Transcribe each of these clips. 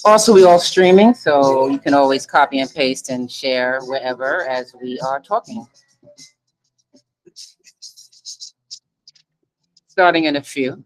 Also, we all streaming, so you can always copy and paste and share wherever as we are talking. Starting in a few.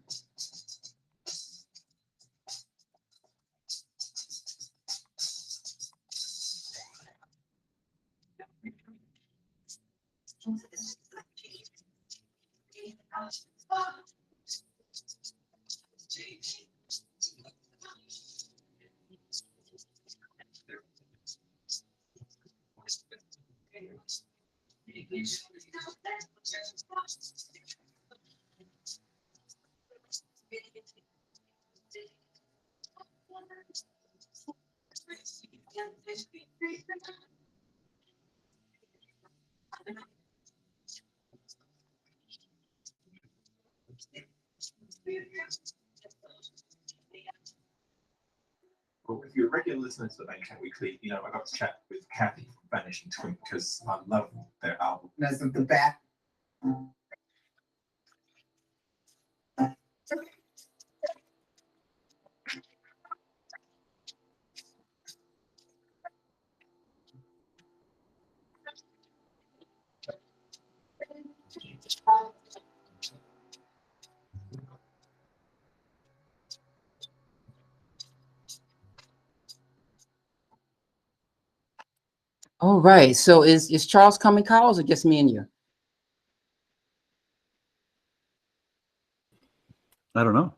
Well, if you're a regular listener to the Main Chat Weekly, you know I got to chat with Kathy from Vanishing Twin because I love their album. That's the back. All right. So is Charles coming, Kyle, or just me and you? I don't know.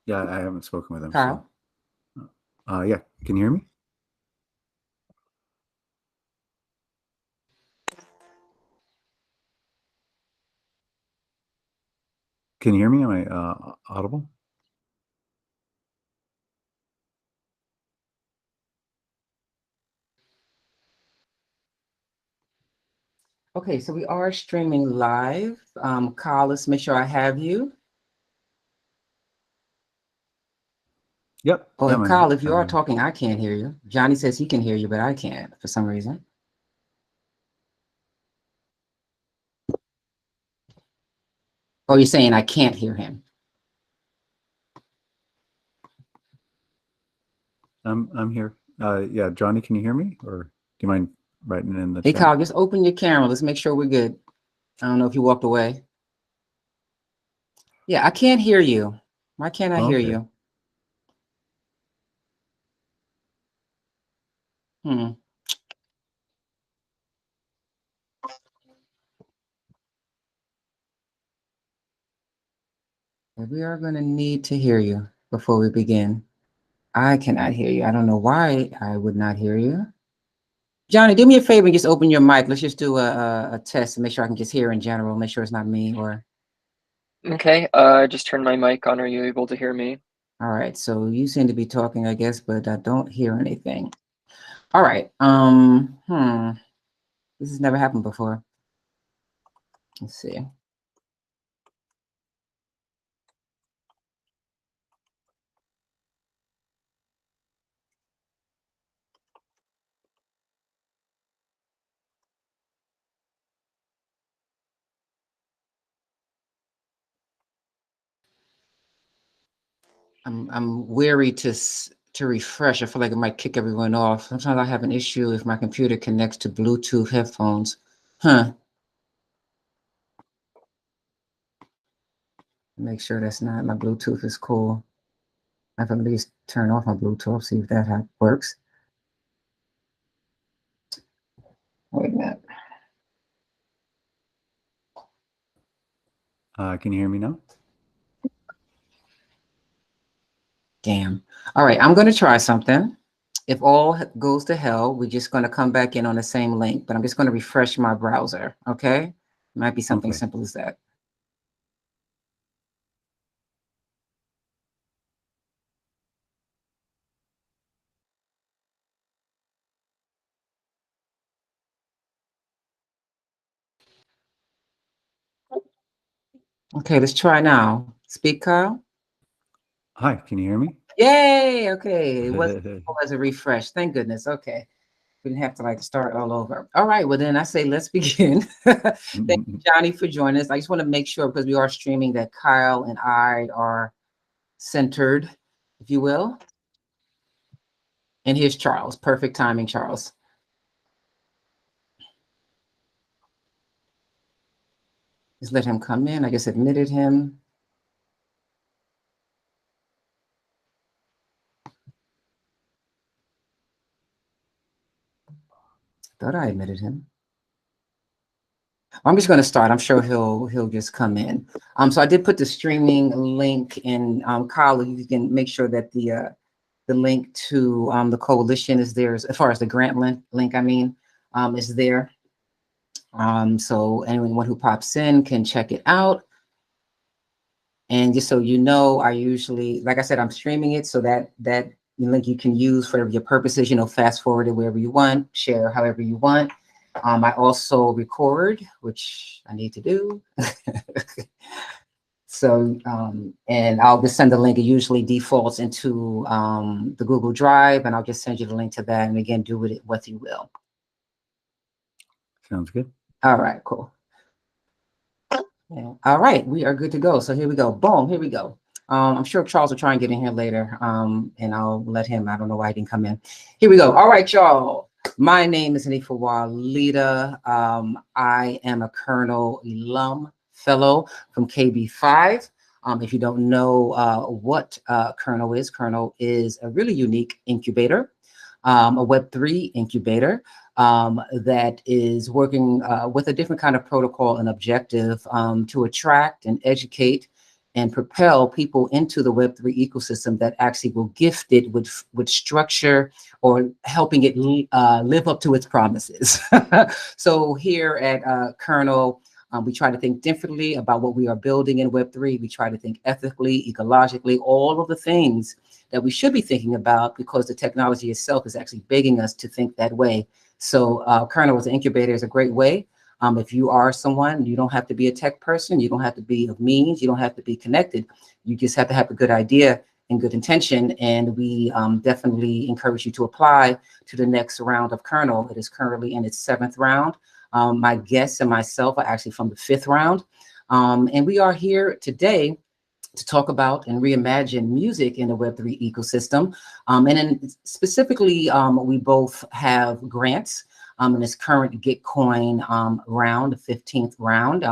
Yeah, I haven't spoken with him. Kyle? So. Yeah. Can you hear me? Can you hear me? Am I audible? Okay, so we are streaming live. Kyle, let's make sure I have you. Yep. Oh, Yeah, and Kyle, if you are talking, I can't hear you. Johnny says he can hear you, but I can't for some reason. Oh, you're saying I can't hear him. I'm here. Yeah, Johnny, can you hear me? Or do you mind writing in the Hey, chat? Kyle, just open your camera. Let's make sure we're good. I don't know if you walked away. Yeah, I can't hear you. Why can't I hear you? We are going to need to hear you before we begin. I cannot hear you. I don't know why I would not hear you. Johnny, do me a favor and just open your mic. Let's just do a test to make sure I can just hear in general. Make sure it's not me or. Okay, just turn my mic on. Are you able to hear me? All right, so you seem to be talking, I guess, but I don't hear anything. All right. This has never happened before. Let's see. I'm weary to refresh. I feel like it might kick everyone off. Sometimes I have an issue if my computer connects to Bluetooth headphones. Make sure that's not my Bluetooth is cool. I have to at least turn off my Bluetooth, see if that works. Wait a minute. Can you hear me now? Damn. All right, I'm going to try something. If all goes to hell, we're just going to come back in on the same link, but I'm just going to refresh my browser, okay? It might be something simple as that. Okay, let's try now. Speak, Kyle. Hi, can you hear me? Yay! Okay, it wasn't as a refresh. Thank goodness. Okay, we didn't have to like start all over. All right, well then I say let's begin. Thank you, Johnny, for joining us. I just want to make sure because we are streaming that Kyle and I are centered, if you will. And here's Charles. Perfect timing, Charles. Just let him come in. I just admitted him. Thought I admitted him. I'm just going to start. I'm sure he'll just come in. So I did put the streaming link in. Kyle, you can make sure that the link to the coalition is there, as far as the grant link I mean, is there. So anyone who pops in can check it out. And just so you know, I usually, like I said, I'm streaming it so that link you can use for your purposes, fast forward it wherever you want, share however you want. I also record, which I need to do. So, and I'll just send the link. It usually defaults into the Google Drive, and I'll just send you the link to that. And again, do with it what you will. Sounds good. All right, cool. Yeah. All right, we are good to go. So here we go. Boom, here we go. I'm sure Charles will try and get in here later, and I'll let him. I don't know why he didn't come in. Here we go. All right, y'all. My name is Anifa Walida. I am a Kernel alum fellow from KB5. If you don't know what Kernel is a really unique incubator, a Web3 incubator that is working with a different kind of protocol and objective to attract and educate and propel people into the Web3 ecosystem that actually will gift it with structure or helping it live up to its promises. So here at Kernel, we try to think differently about what we are building in Web3. We try to think ethically, ecologically, all of the things that we should be thinking about because the technology itself is actually begging us to think that way. So Kernel as an incubator is a great way. If you are someone, you don't have to be a tech person, you don't have to be of means, you don't have to be connected. You just have to have a good idea and good intention. And we definitely encourage you to apply to the next round of Kernel. It is currently in its 7th round. My guests and myself are actually from the 5th round. And we are here today to talk about and reimagine music in the Web3 ecosystem. And then specifically, we both have grants in this current Gitcoin round, the 15th round.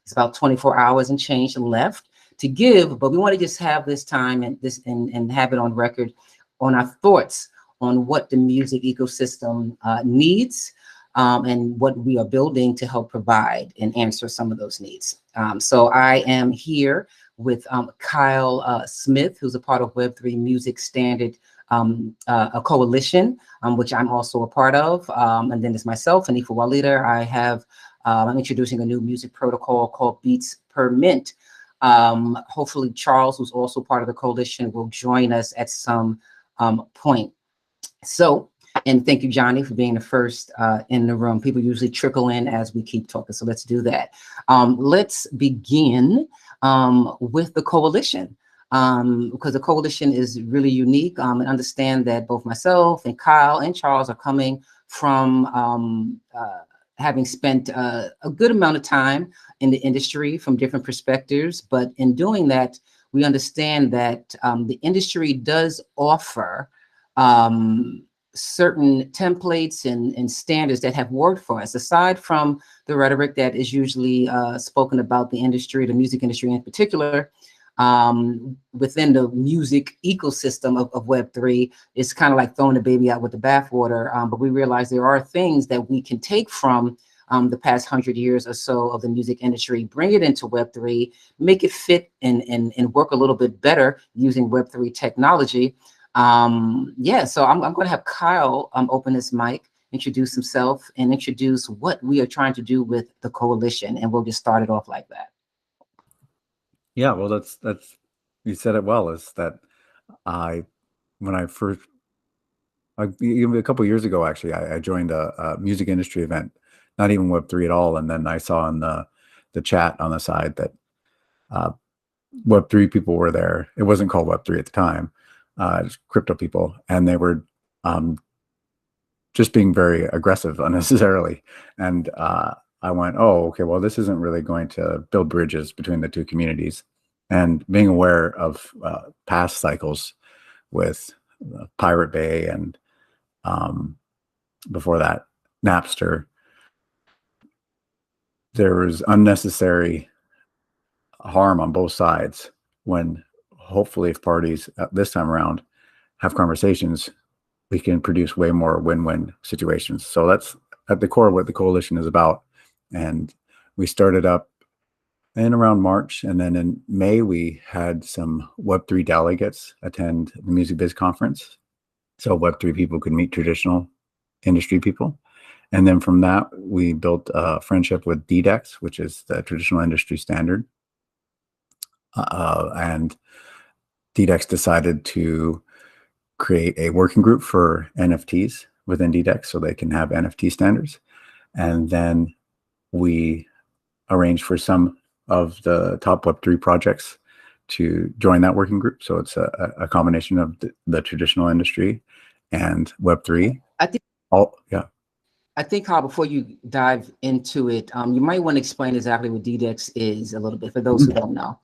It's about 24 hours and change left to give, but we want to just have this time and have it on record on our thoughts on what the music ecosystem needs and what we are building to help provide and answer some of those needs. So I am here with Kyle Smith, who's a part of Web3 Music Standard, a coalition, which I'm also a part of. And then there's myself, Anifa Walida. I'm introducing a new music protocol called Beats Per Mint. Hopefully Charles, who's also part of the coalition, will join us at some point. So, and thank you, Johnny, for being the first in the room. People usually trickle in as we keep talking, so let's do that. Let's begin with the coalition, because the coalition is really unique, and understand that both myself and Kyle and Charles are coming from having spent a good amount of time in the industry from different perspectives. But in doing that, we understand that the industry does offer certain templates and standards that have worked for us, aside from the rhetoric that is usually spoken about the industry, the music industry in particular. Within the music ecosystem of Web3, it's kind of like throwing the baby out with the bathwater. But we realize there are things that we can take from the past 100 years or so of the music industry, bring it into Web3, make it fit and work a little bit better using Web3 technology. Yeah, so I'm going to have Kyle open his mic, introduce himself, and introduce what we are trying to do with the coalition, and we'll just start it off like that. Yeah, well, that's you said it well. Is that when I first, even a couple of years ago, actually, I joined a music industry event, not even Web3 at all, and then I saw in the chat on the side that Web3 people were there. It wasn't called Web3 at the time, just crypto people, and they were just being very aggressive unnecessarily. And I went, oh, okay, well, this isn't really going to build bridges between the two communities. And being aware of past cycles with Pirate Bay and before that, Napster, there was unnecessary harm on both sides when hopefully if parties this time around have conversations, we can produce way more win-win situations. So that's at the core of what the coalition is about. And we started up in around March, and then in May we had some Web3 delegates attend the Music Biz conference. So Web3 people could meet traditional industry people. And then from that, we built a friendship with DDEX, which is the traditional industry standard. And DDEX decided to create a working group for NFTs within DDEX so they can have NFT standards. And then we arranged for some of the top Web3 projects to join that working group. So it's a combination of the traditional industry and Web3. I think Yeah. I think, Carl, before you dive into it, you might want to explain exactly what DDEX is a little bit for those who don't know.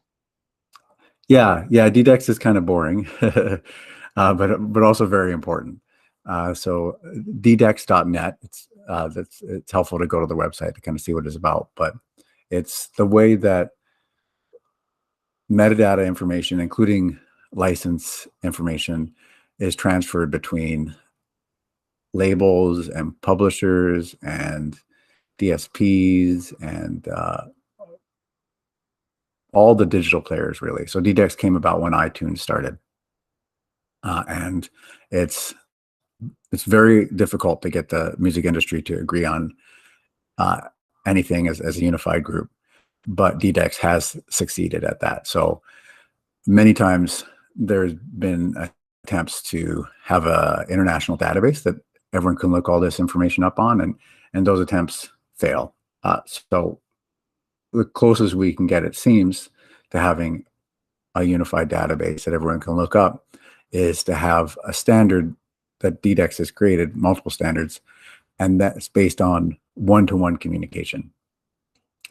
Yeah, DDEX is kind of boring, but also very important. So DDEX.net, it's helpful to go to the website to kind of see what it's about, but it's the way that metadata information, including license information, is transferred between labels and publishers and DSPs and all the digital players, really. So DDEX came about when iTunes started, and it's very difficult to get the music industry to agree on anything as a unified group, but DDEX has succeeded at that. So many times there's been attempts to have a international database that everyone can look all this information up on, and those attempts fail. So the closest we can get, it seems, to having a unified database that everyone can look up is to have a standard that DDEX has created, multiple standards, and that's based on one-to-one communication.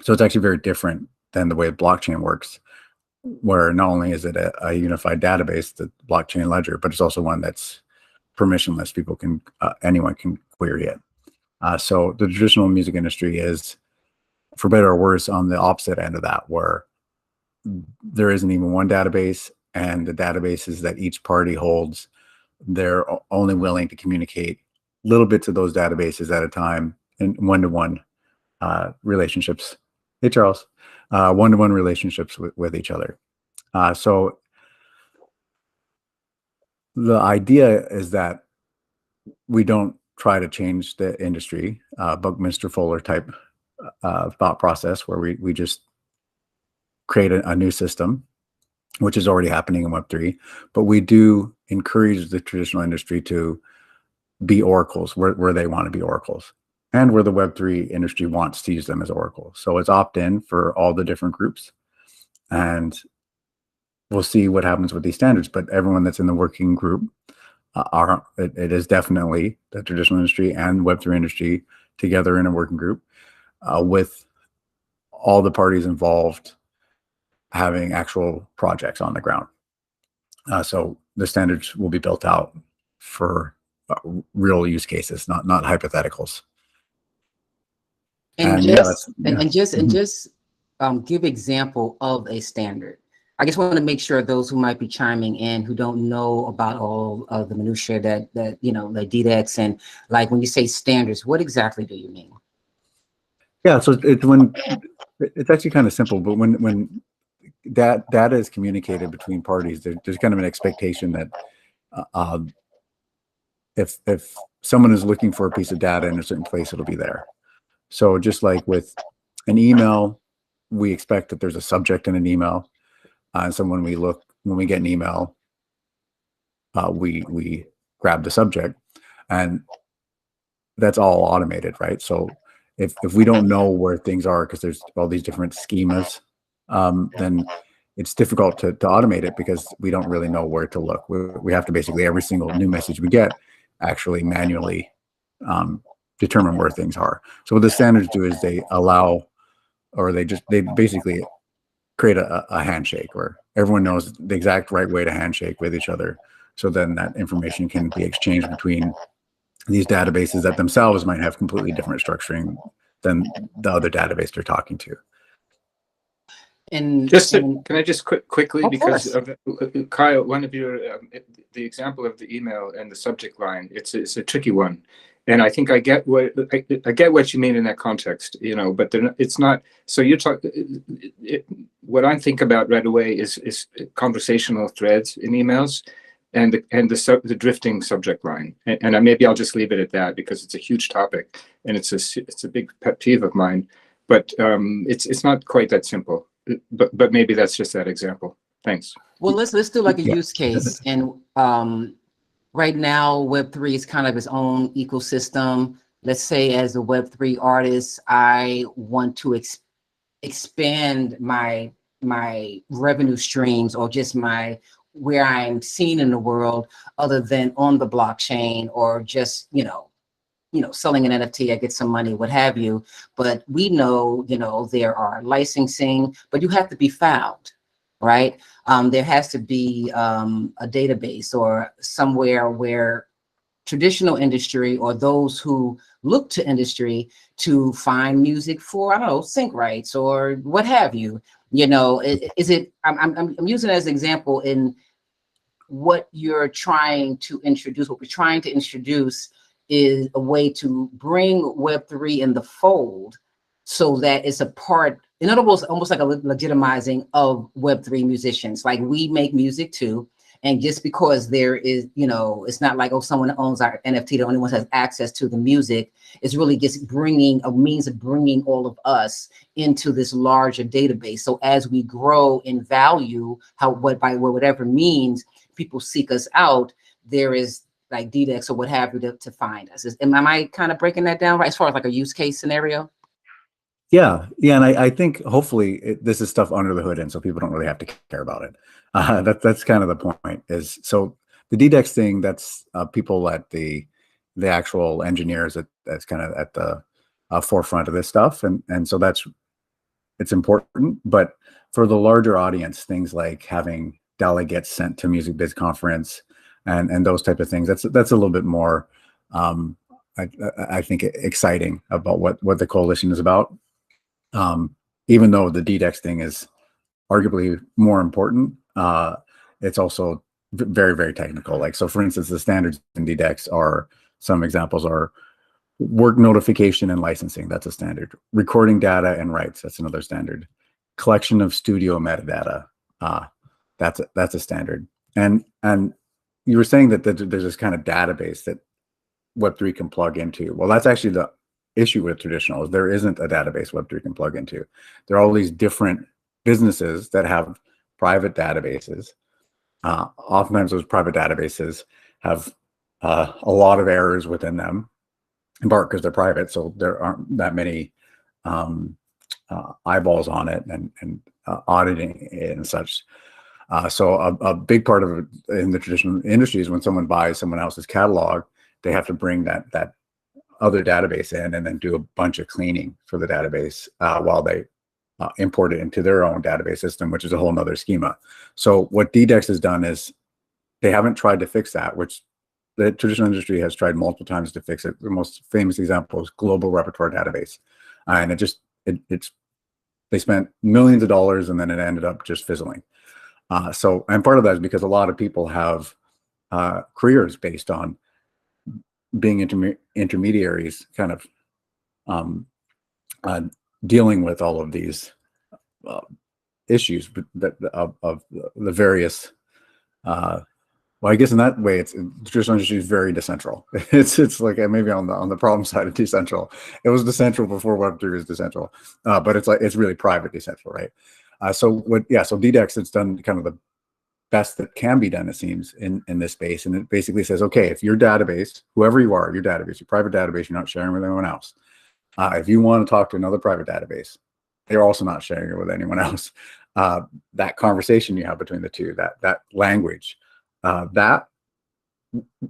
So it's actually very different than the way blockchain works, where not only is it a unified database, the blockchain ledger, but it's also one that's permissionless. People can, anyone can query it. So the traditional music industry is, for better or worse, on the opposite end of that, where there isn't even one database, and the databases that each party holds, they're only willing to communicate little bits of those databases at a time in one-to-one relationships. Hey, Charles. One-to-one relationships with each other. So the idea is that we don't try to change the industry, Buckminster Fuller type thought process, where we just create a new system, which is already happening in Web3, but we do encourage the traditional industry to be oracles where they want to be oracles, and where the Web3 industry wants to use them as oracles. So it's opt-in for all the different groups, and we'll see what happens with these standards. But everyone that's in the working group, it is definitely the traditional industry and Web3 industry together in a working group, with all the parties involved having actual projects on the ground. So the standards will be built out for real use cases, not hypotheticals. And yeah, just give example of a standard. I just want to make sure those who might be chiming in who don't know about all of the minutiae that the DDEX, and like when you say standards, what exactly do you mean? Yeah, so it's actually kind of simple, but when that data is communicated between parties, there's kind of an expectation that if someone is looking for a piece of data in a certain place, it'll be there. So just like with an email, we expect that there's a subject in an email. And so when we get an email, we grab the subject, and that's all automated, right? So if we don't know where things are, because there's all these different schemas, then it's difficult to automate it because we don't really know where to look. We have to basically, every single new message we get, actually manually determine where things are. So what the standards do is they allow, or they basically create a handshake where everyone knows the exact right way to handshake with each other. So then that information can be exchanged between these databases that themselves might have completely different structuring than the other database they're talking to. And Can I just quickly, Of because course. of Kyle, one of your the example of the email and the subject line, it's a tricky one, and I think I get what you mean in that context, you know, but it's not. So you're talking. What I think about right away is conversational threads in emails, and the drifting subject line, and maybe I'll just leave it at that because it's a huge topic and it's a big pet peeve of mine, but it's not quite that simple. But maybe that's just that example. Thanks. well, let's do like a Yeah. use case. And right now, Web3 is kind of its own ecosystem. Let's say as a Web3 artist, I want to expand my revenue streams, or just my where I'm seen in the world, other than on the blockchain, or just selling an NFT, I get some money, what have you. But we know, there are licensing, but you have to be found, right? There has to be a database or somewhere where traditional industry, or those who look to industry to find music for, I don't know, sync rights or what have you. I'm using it as an example in what you're trying to introduce. What we're trying to introduce is a way to bring Web3 in the fold, so that it's a part, in other words, almost like a legitimizing of Web3 musicians. Like, we make music too. And just because there is, it's not like, oh, someone owns our NFT, the only one has access to the music. It's really just bringing a means of bringing all of us into this larger database. So as we grow in value, by whatever means people seek us out, there is like DDEX or what have you to find us. Am I kind of breaking that down right, as far as like a use case scenario? Yeah, and I think hopefully this is stuff under the hood, and so people don't really have to care about it. That's kind of the point. Is so the DDEX thing. That's people at the actual engineers that's kind of at the forefront of this stuff, and so it's important. But for the larger audience, things like having delegates sent to Music Biz Conference and those type of things, that's a little bit more I think exciting about what the coalition is about. Even though the DDEX thing is arguably more important, it's also very, very technical. Like, so for instance, the standards in DDEX are, some examples are work notification and licensing. That's a standard. Recording data and rights. That's another standard. Collection of studio metadata. That's a standard. And you were saying that there's this kind of database that Web3 can plug into. Well, that's actually the issue with traditional, is there isn't a database Web3 can plug into. There are all these different businesses that have private databases. Oftentimes those private databases have a lot of errors within them, in part because they're private, so there aren't that many eyeballs on it and auditing it and such. So a big part of it in the traditional industry is when someone buys someone else's catalog, they have to bring that other database in and then do a bunch of cleaning for the database while they import it into their own database system, which is a whole nother schema. So what DDEX has done is they haven't tried to fix that, which the traditional industry has tried multiple times to fix it. The most famous example is Global Repertoire Database. And they spent millions of dollars and then it ended up just fizzling. And part of that is because a lot of people have careers based on being intermediaries, kind of dealing with all of these issues of the various. Well, I guess in that way, the traditional industry is very decentral. It's like maybe on the problem side of decentral. It was decentral before Web3 was decentral, but it's really private decentral, right? So DDEX has done kind of the best that can be done, it seems, in this space. And it basically says, okay, if your database, whoever you are, your database, your private database, you're not sharing with anyone else. If you want to talk to another private database, they're also not sharing it with anyone else. that conversation you have between the two, that language, that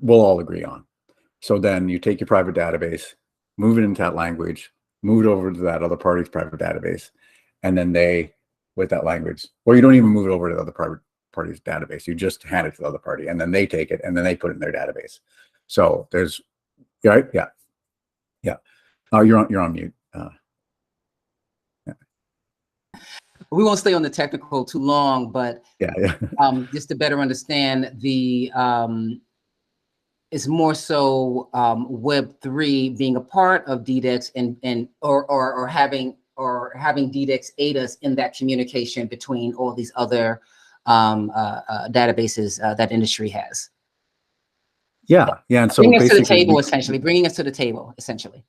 we'll all agree on. So then you take your private database, move it into that language, move it over to that other party's private database, and then they, with that language, or you don't even move it over to the other private party's database. You just hand it to the other party, and then they take it, and then they put it in their database. So there's, right? Yeah. Yeah. Oh, you're on mute. We won't stay on the technical too long, but Yeah. just to better understand the, it's more so Web3 being a part of DDEX and or having DDEX aid us in that communication between all these other databases that industry has. Yeah. And so bringing us to the basically, table, essentially. Bringing us to the table, essentially.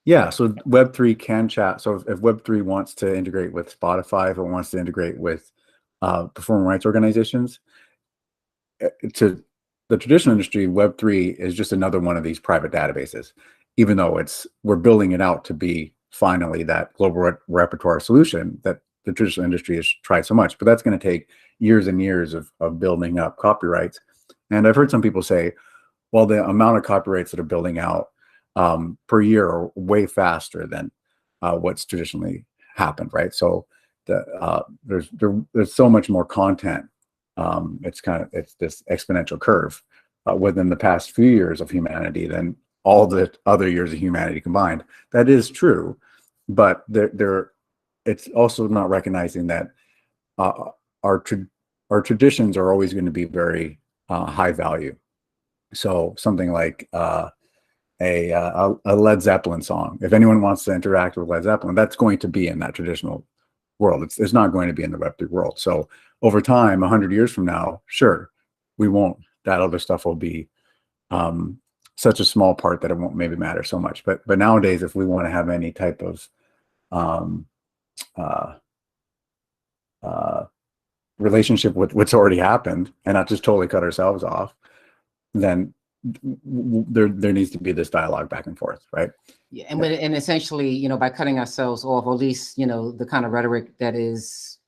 Yeah, so Web3 can chat. So if Web3 wants to integrate with Spotify, if it wants to integrate with performing rights organizations, to the traditional industry, Web3 is just another one of these private databases, even though we're building it out to be finally that global repertoire solution that the traditional industry has tried so much. But that's going to take years and years of building up copyrights. And I've heard some people say, well, the amount of copyrights that are building out per year are way faster than what's traditionally happened, right? So there's so much more content. It's this exponential curve within the past few years of humanity than all the other years of humanity combined. That is true, but it's also not recognizing that our traditions are always going to be very high value. So something like a Led Zeppelin song. If anyone wants to interact with Led Zeppelin, that's going to be in that traditional world. It's not going to be in the Web3 world. So over time, 100 years from now, sure, we won't. That other stuff will be such a small part that it won't maybe matter so much. But nowadays, if we want to have any type of relationship with what's already happened and not just totally cut ourselves off, then there needs to be this dialogue back and forth, right? Yeah, and essentially, by cutting ourselves off, or at least, the kind of rhetoric that is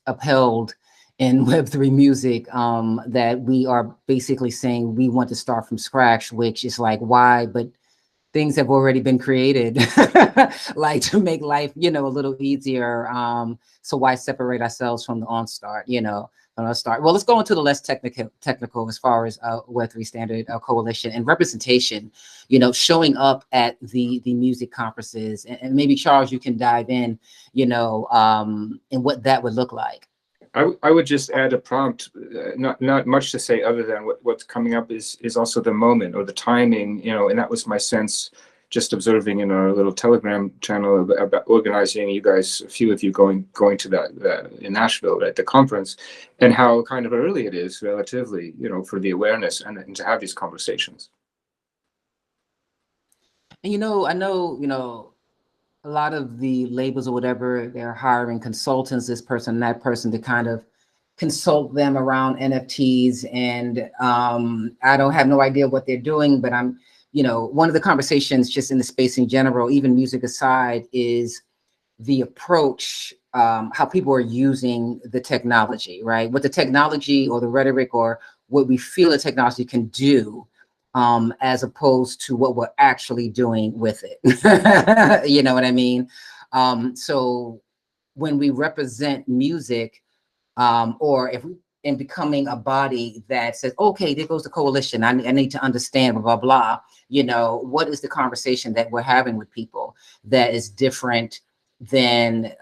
upheld in Web3 music, that we are basically saying we want to start from scratch, which is like, why? But things have already been created, like to make life, a little easier. So why separate ourselves from the onstart, Well, let's go into the less technical as far as Web3 Standard Coalition and representation, showing up at the music conferences. And maybe, Charles, you can dive in, and what that would look like. I would just add a prompt, not much to say other than what's coming up is also the moment or the timing, and that was my sense just observing in our little Telegram channel about organizing you guys, a few of you going to that in Nashville at the conference, and how kind of early it is relatively, for the awareness and to have these conversations. And I know, a lot of the labels or whatever, they're hiring consultants, this person, that person, to kind of consult them around NFTs. And I don't have no idea what they're doing, but I'm, one of the conversations just in the space in general, even music aside, is the approach, how people are using the technology, right? What the technology or the rhetoric or what we feel the technology can do, as opposed to what we're actually doing with it. You know what I mean? So when we represent music, or if we in becoming a body that says, okay, there goes the coalition, I need to understand, blah, blah, blah, what is the conversation that we're having with people that is different than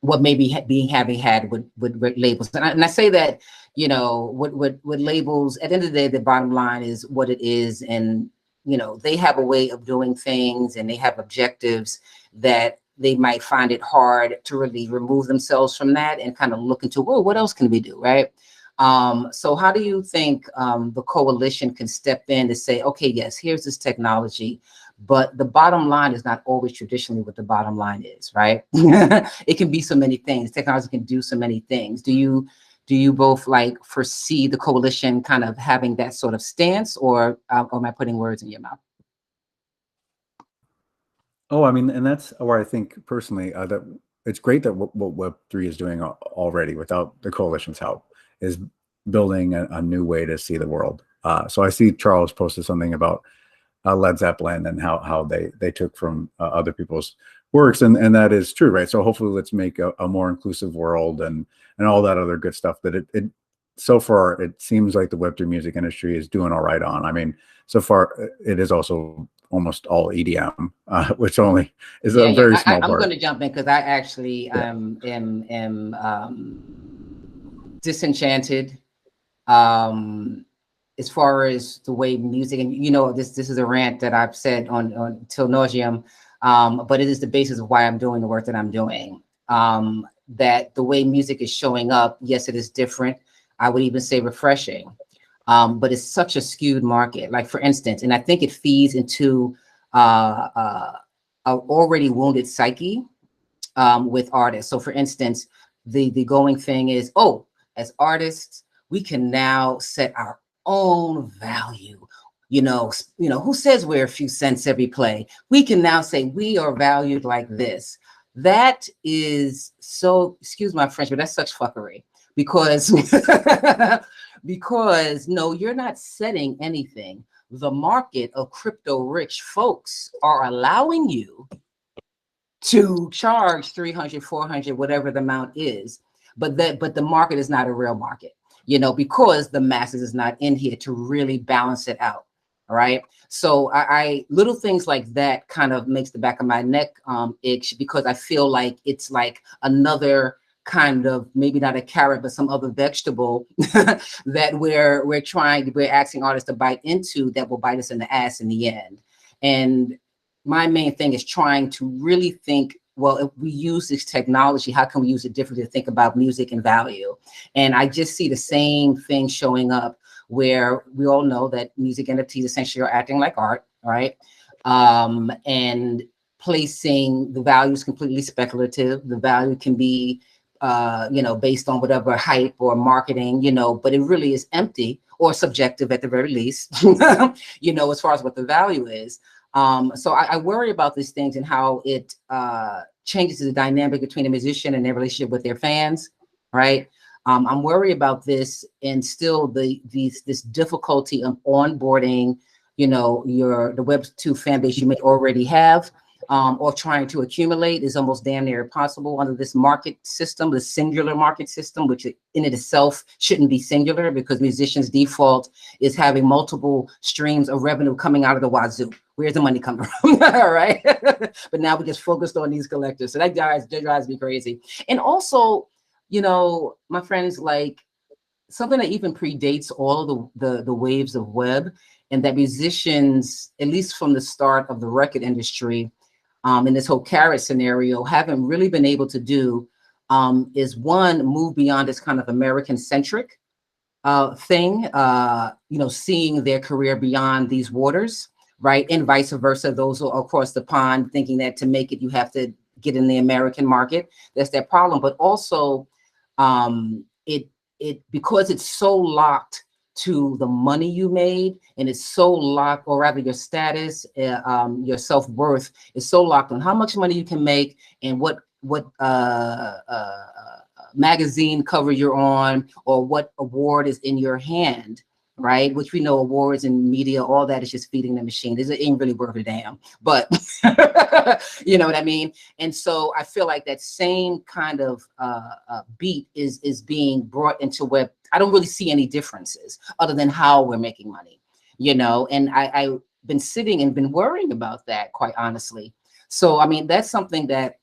what may be having had with labels. And I say that, with labels, at the end of the day, the bottom line is what it is. And, they have a way of doing things and they have objectives that they might find it hard to really remove themselves from that and kind of look into, well, what else can we do, right? So how do you think the coalition can step in to say, okay, yes, here's this technology, but the bottom line is not always traditionally what the bottom line is, right? It can be so many things. Technology can do so many things. Do you both foresee the coalition kind of having that sort of stance, or am I putting words in your mouth? Oh, I mean, and that's where I think personally that it's great that what Web3 is doing already without the coalition's help is building a new way to see the world. So I see Charles posted something about Led Zeppelin and how they took from other people's works, and that is true, right? So hopefully let's make a more inclusive world and all that other good stuff that it so far it seems like the Web3 music industry is doing all right on. I mean, so far it is also almost all EDM, which only is a very small I'm part. going to jump in because I actually Yeah. am disenchanted as far as the way music, and you know, this is a rant that I've said on till nauseum, but it is the basis of why I'm doing the work that I'm doing. That the way music is showing up, yes, it is different. I would even say refreshing, but it's such a skewed market. Like for instance, and I think it feeds into an already wounded psyche with artists. So for instance, the going thing is, oh, as artists, we can now set our own value. You know, who says we're a few cents every play? We can now say we are valued like this. That is so, excuse my French, but that's such fuckery because because no, you're not setting anything. The market of crypto rich folks are allowing you to charge 300, 400, whatever the amount is, but the market is not a real market, you know, because the masses is not in here to really balance it out. All right. So I little things like that kind of makes the back of my neck itch, because I feel like it's like another kind of, maybe not a carrot, but some other vegetable that we're asking artists to bite into that will bite us in the ass in the end. And my main thing is trying to really think, well, if we use this technology, how can we use it differently to think about music and value? And I just see the same thing showing up where we all know that music NFTs essentially are acting like art, right? And placing the value is completely speculative. The value can be, you know, based on whatever hype or marketing, you know, but it really is empty or subjective at the very least, you know, as far as what the value is. So I worry about these things and how it changes the dynamic between a musician and their relationship with their fans, right? I'm worried about this, and still this difficulty of onboarding, you know, the Web2 fan base you may already have, or trying to accumulate is almost damn near impossible under this market system, the singular market system, which in it itself shouldn't be singular, because musicians' default is having multiple streams of revenue coming out of the wazoo. Where's the money coming from? All right. But now we're just focused on these collectors. So that drives me crazy. And also, you know, my friends, like something that even predates all of the waves of web, and that musicians, at least from the start of the record industry, in this whole carrot scenario, haven't really been able to do, is one, move beyond this kind of American-centric thing, you know, seeing their career beyond these waters, right? And vice versa, those who are across the pond thinking that to make it, you have to get in the American market. That's their problem. But also, because it's so locked to the money you made, and it's so locked, or rather your status, your self-worth is so locked on how much money you can make and what magazine cover you're on, or what award is in your hand, right? Which we know awards and media, all that is just feeding the machine. It ain't really worth a damn, but you know what I mean? And so I feel like that same kind of beat is being brought into web. I don't really see any differences other than how we're making money, you know? And I've been sitting and been worrying about that, quite honestly. So, I mean, that's something that,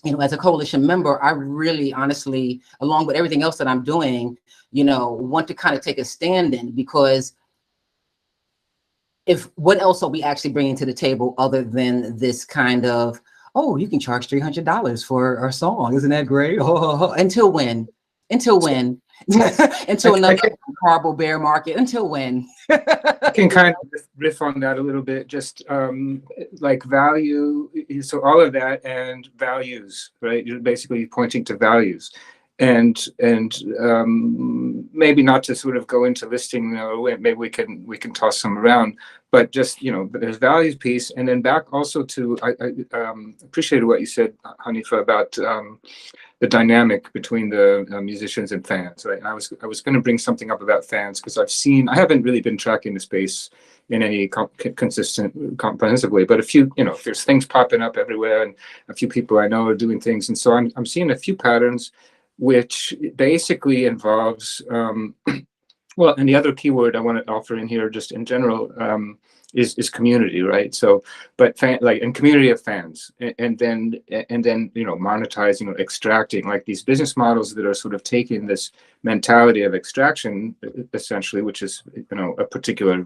you know, as a coalition member, I really honestly, along with everything else that I'm doing, you know, want to kind of take a stand in, because what else are we actually bringing to the table other than this kind of, oh, you can charge $300 for our song, isn't that great? Oh, until when? Until when? Until another horrible bear market? Until when? I can kind of riff on that a little bit, just like value. So all of that and values, right? You're basically pointing to values. maybe not to sort of go into listing, maybe we can toss some around, but just, there's values piece. And then back also to, I appreciated what you said, Hanifa, about the dynamic between the musicians and fans, right? And I was going to bring something up about fans, because I haven't really been tracking the space in any comprehensive way, but a few, there's things popping up everywhere, and a few people I know are doing things. And so I'm seeing a few patterns, which basically involves, well, and the other keyword I want to offer in here, just in general, is community, right? So, but and community of fans, and then monetizing or extracting, like these business models that are sort of taking this mentality of extraction, essentially, which is a particular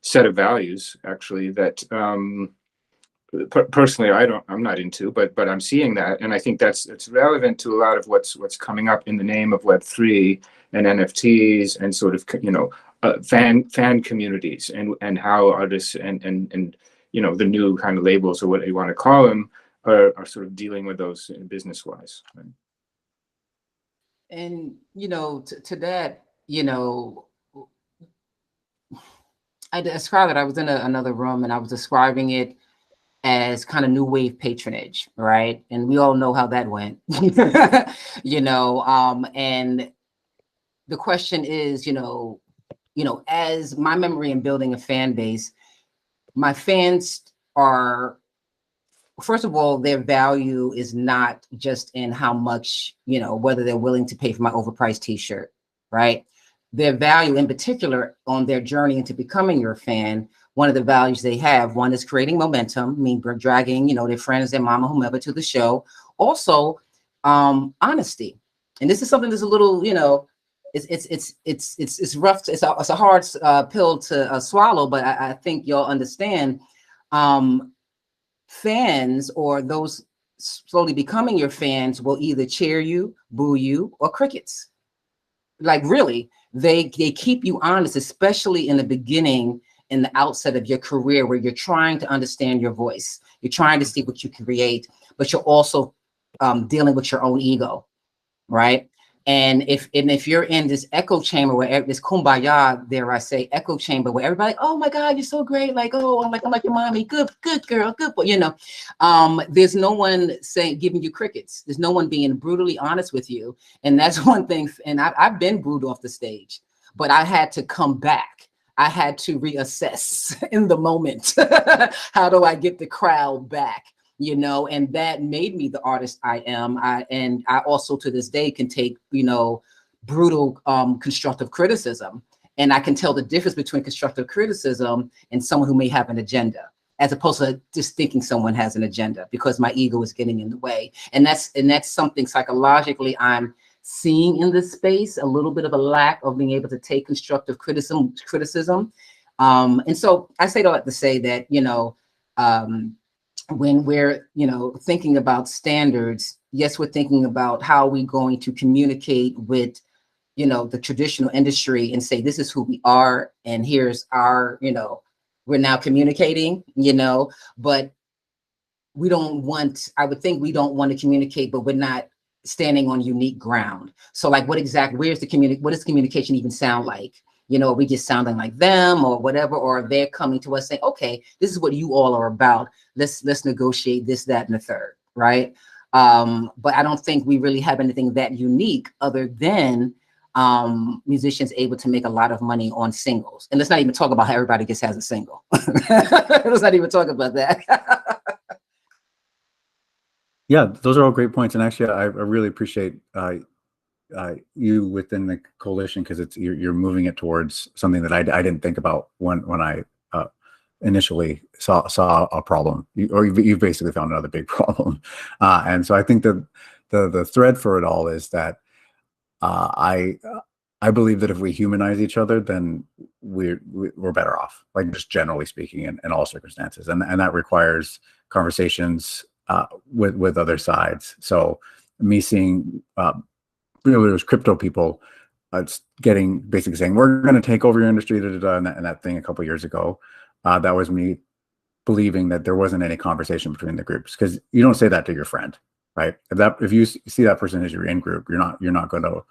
set of values, actually, that personally I'm not into, but I'm seeing that, and I think it's relevant to a lot of what's coming up in the name of Web3 and NFTs and sort of fan communities, and how artists and the new kind of labels, or what you want to call them, are sort of dealing with those business wise. Right? And to that, I described it. I was in another room and I was describing it as kind of new wave patronage, right? And we all know how that went, and the question is, as my memory in building a fan base, my fans are, first of all, their value is not just in how much, whether they're willing to pay for my overpriced t-shirt, right? Their value in particular on their journey into becoming your fan, one of the values they have, one is creating momentum, dragging, their friends, their mama, whomever to the show. Also, honesty. And this is something that's a little, it's rough. It's a hard pill to swallow, but I think y'all understand. Fans, or those slowly becoming your fans, will either cheer you, boo you, or crickets. Like, really, they keep you honest, especially in the beginning, in the outset of your career, where you're trying to understand your voice. You're trying to see what you can create, but you're also dealing with your own ego, right? And if you're in this echo chamber, where this kumbaya, dare I say, echo chamber, where everybody, oh my God, you're so great, like, oh, I'm like your mommy, good girl, good boy, there's no one giving you crickets. There's no one being brutally honest with you, and that's one thing. And I've been booed off the stage, but I had to come back. I had to reassess in the moment. How do I get the crowd back? And that made me the artist I am. And I also to this day can take, brutal constructive criticism. And I can tell the difference between constructive criticism and someone who may have an agenda, as opposed to just thinking someone has an agenda, because my ego is getting in the way. And that's something psychologically I'm seeing in this space, a little bit of a lack of being able to take constructive criticism. And so I say that to say that, when we're, thinking about standards, yes, we're thinking about how we're going to communicate with, the traditional industry and say, this is who we are, and here's our, we're now communicating, but we don't want, I would think we don't want to communicate, but we're not standing on unique ground. So like, what does communication even sound like? Are we just sounding like them or whatever, or they're coming to us saying, okay, this is what you all are about. Let's negotiate this, that, and the third, right? But I don't think we really have anything that unique other than musicians able to make a lot of money on singles. And let's not even talk about how everybody just has a single. Let's not even talk about that. Yeah, those are all great points. And actually, I really appreciate you within the coalition, because you're moving it towards something that I didn't think about when I initially saw a problem, or you've basically found another big problem. And so I think that the thread for it all is that I believe that if we humanize each other, then we're better off, like just generally speaking, in all circumstances, and that requires conversations with other sides. So me seeing there's crypto people getting basically saying, we're going to take over your industry, and that thing a couple of years ago. That was me believing that there wasn't any conversation between the groups, because you don't say that to your friend. right? If you see that person as your in group, you're not going to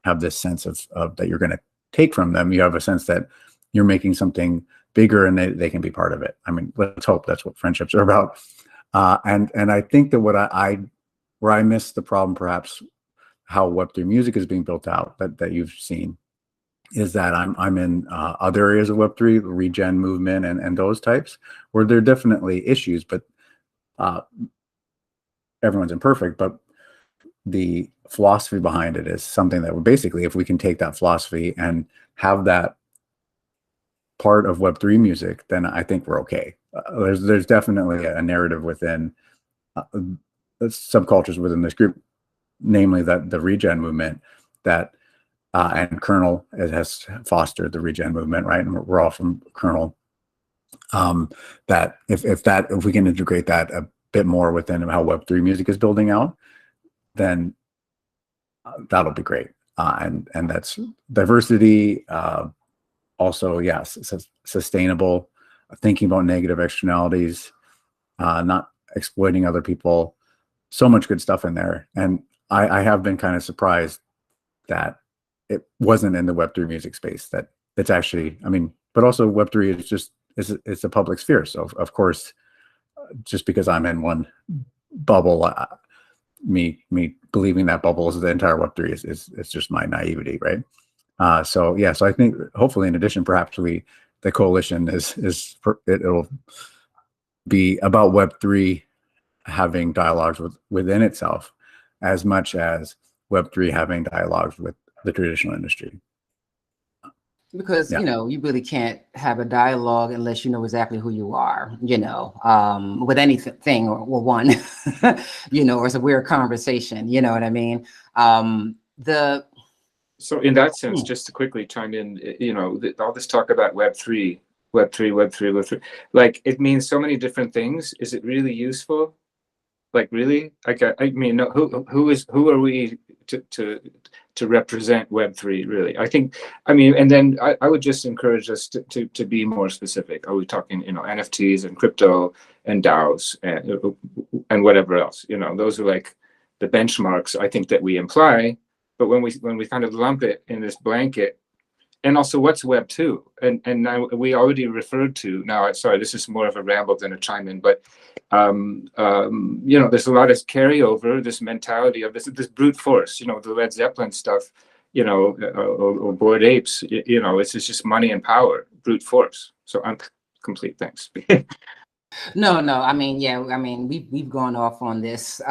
have this sense of that you're going to take from them. You have a sense that you're making something bigger and they can be part of it. I mean, let's hope that's what friendships are about. And I think that where I miss the problem, perhaps how Web3 music is being built out that you've seen, is that I'm in other areas of Web3, the regen movement and those types, where there are definitely issues, but everyone's imperfect. But the philosophy behind it is something that would basically, if we can take that philosophy and have that part of Web3 music, then I think we're okay. There's definitely a narrative within subcultures within this group, namely that the regen movement that and Kernel has fostered the regen movement, right? And we're all from Kernel. That if we can integrate that a bit more within how Web3 music is building out, then that'll be great. And that's diversity. Also, yes, sustainable, thinking about negative externalities, not exploiting other people. So much good stuff in there. And I have been kind of surprised that it wasn't in the Web3 music space. That it's actually, I mean, but also Web3 is just it's a public sphere. So of course, just because I'm in one bubble, me believing that bubble is the entire Web3 is just my naivety, right? So yeah, so I think hopefully in addition, perhaps the coalition it'll be about Web3 having dialogues within itself as much as Web3 having dialogues with the traditional industry. Because, Yeah. you really can't have a dialogue unless you know exactly who you are, with anything or one, or it's a weird conversation, you know what I mean? So in that sense, just to quickly chime in, all this talk about Web3, like it means so many different things. Is it really useful? Like really? Like I mean, who are we to represent Web3 really? And then I would just encourage us to be more specific. Are we talking, NFTs and crypto and DAOs and whatever else? Those are like the benchmarks I think that we imply. But when we kind of lump it in this blanket, and also what's Web 2? And now we already referred to, sorry, this is more of a ramble than a chime in, but there's a lot of carryover, this mentality of this brute force, the Led Zeppelin stuff, or Bored Apes, it's just money and power, brute force. So I'm complete. Thanks. No, I mean, yeah, I mean, we've gone off on this.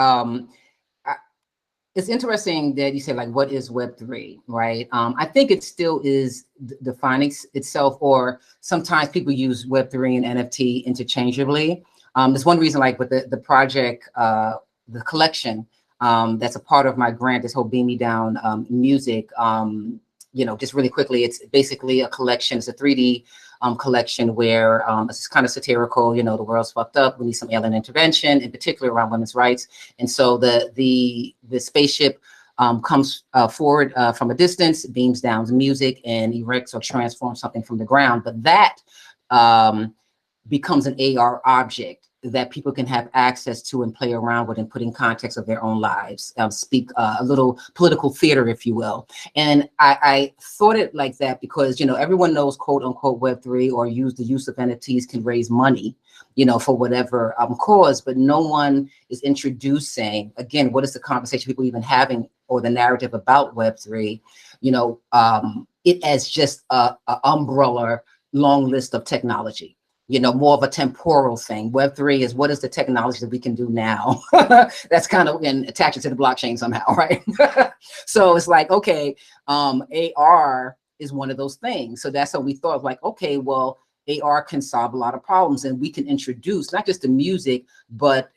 It's interesting that you say, like, what is Web3, right? I think it still is defining itself, or sometimes people use Web3 and NFT interchangeably. There's one reason, like with the project, the collection, that's a part of my grant, this whole Beam Me Down music, just really quickly, it's basically a collection. It's a 3D collection where it's kind of satirical, the world's fucked up, we need some alien intervention, in particular around women's rights. And so the spaceship comes forward from a distance, beams down music, and erects or transforms something from the ground. But that becomes an AR object that people can have access to and play around with and put in context of their own lives, speak a little political theater, if you will. And I thought it like that because, everyone knows, quote unquote, Web3 or the use of NFTs can raise money, for whatever cause, but no one is introducing, again, what is the conversation people even having or the narrative about Web3, it as just a umbrella long list of technology. More of a temporal thing. Web3 is what is the technology that we can do now? That's kind of attached to the blockchain somehow, right? So it's like, okay, AR is one of those things. So that's what we thought, like, okay, well, AR can solve a lot of problems, and we can introduce not just the music, but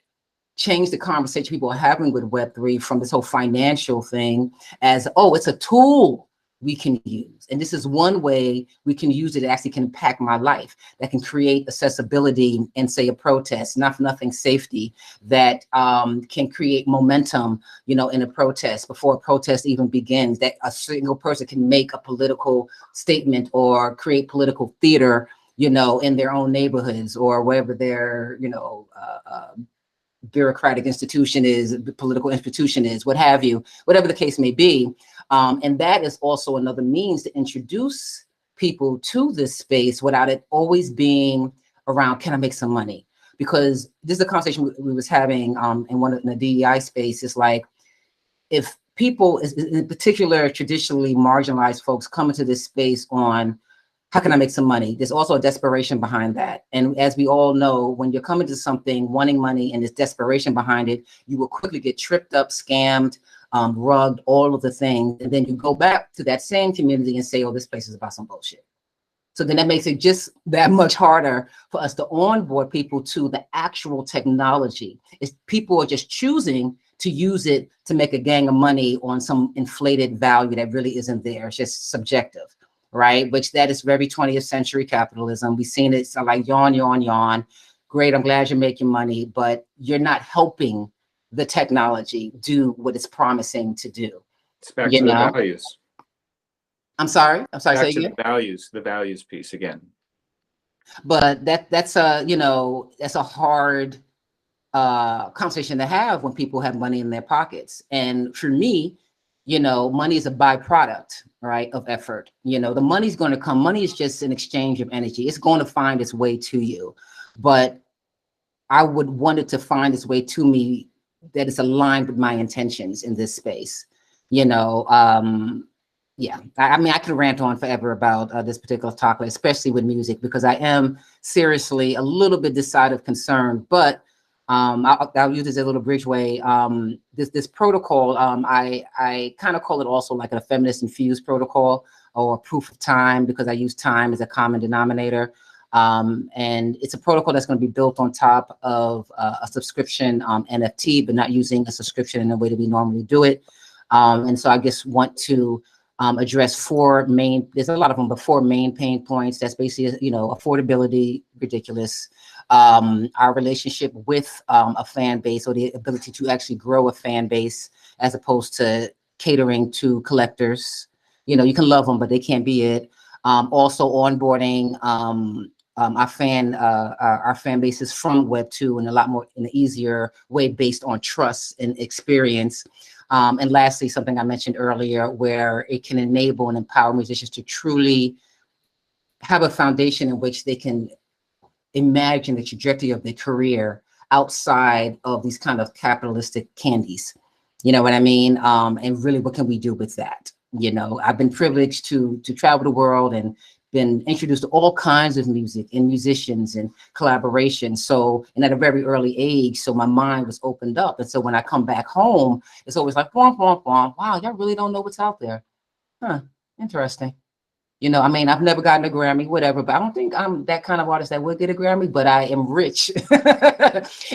change the conversation people are having with Web3 from this whole financial thing as, oh, it's a tool we can use. And this is one way we can use it. It actually can impact my life, that can create accessibility and, say, a protest, not for nothing, safety, that can create momentum, in a protest before a protest even begins, that a single person can make a political statement or create political theater, in their own neighborhoods or wherever they're, bureaucratic institution is, the political institution is, what have you, whatever the case may be. And that is also another means to introduce people to this space without it always being around, can I make some money? Because this is a conversation we was having in the DEI space. Is like, if people, in particular, traditionally marginalized folks, come into this space on, how can I make some money? There's also a desperation behind that. And as we all know, when you're coming to something, wanting money, and there's desperation behind it, you will quickly get tripped up, scammed, rugged, all of the things. And then you go back to that same community and say, oh, this place is about some bullshit. So then that makes it just that much harder for us to onboard people to the actual technology. Is people are just choosing to use it to make a gang of money on some inflated value that really isn't there. It's just subjective, right? Which that is very 20th century capitalism. We've seen it, so like yawn, yawn, yawn. Great, I'm glad you're making money, but you're not helping the technology do what it's promising to do. It's back to the values. I'm sorry, Back say to again. the values piece again. But that's a, you know, that's a hard conversation to have when people have money in their pockets. And for me, you know, money is a byproduct, right, of effort. You know, the money's going to come. Money is just an exchange of energy. It's going to find its way to you. But I would want it to find its way to me that is aligned with my intentions in this space. You know, yeah, I mean, I could rant on forever about this particular topic, especially with music, because I am seriously a little bit decided concerned, but I'll use this as a little bridgeway. This protocol, I kind of call it also like a feminist infused protocol, or proof of time, because I use time as a common denominator. And it's a protocol that's going to be built on top of a subscription NFT, but not using a subscription in the way that we normally do it. And so I just want to address four main, there's a lot of them, but four main pain points. That's basically, you know, affordability, ridiculous. Our relationship with a fan base, or the ability to actually grow a fan base, as opposed to catering to collectors. You know, you can love them, but they can't be it. Also onboarding our fan bases from Web2 in a lot more, in an easier way, based on trust and experience. And lastly, something I mentioned earlier, where it can enable and empower musicians to truly have a foundation in which they can imagine the trajectory of their career outside of these kind of capitalistic candies. You know what I mean? And really, what can we do with that? You know, I've been privileged to travel the world and been introduced to all kinds of music and musicians and collaboration. So, and at a very early age, so my mind was opened up. And so when I come back home, it's always like, womp, womp, womp. Wow, y'all really don't know what's out there. Huh, interesting. You know, I mean, I've never gotten a Grammy, whatever, but I don't think I'm that kind of artist that would get a Grammy, but I am rich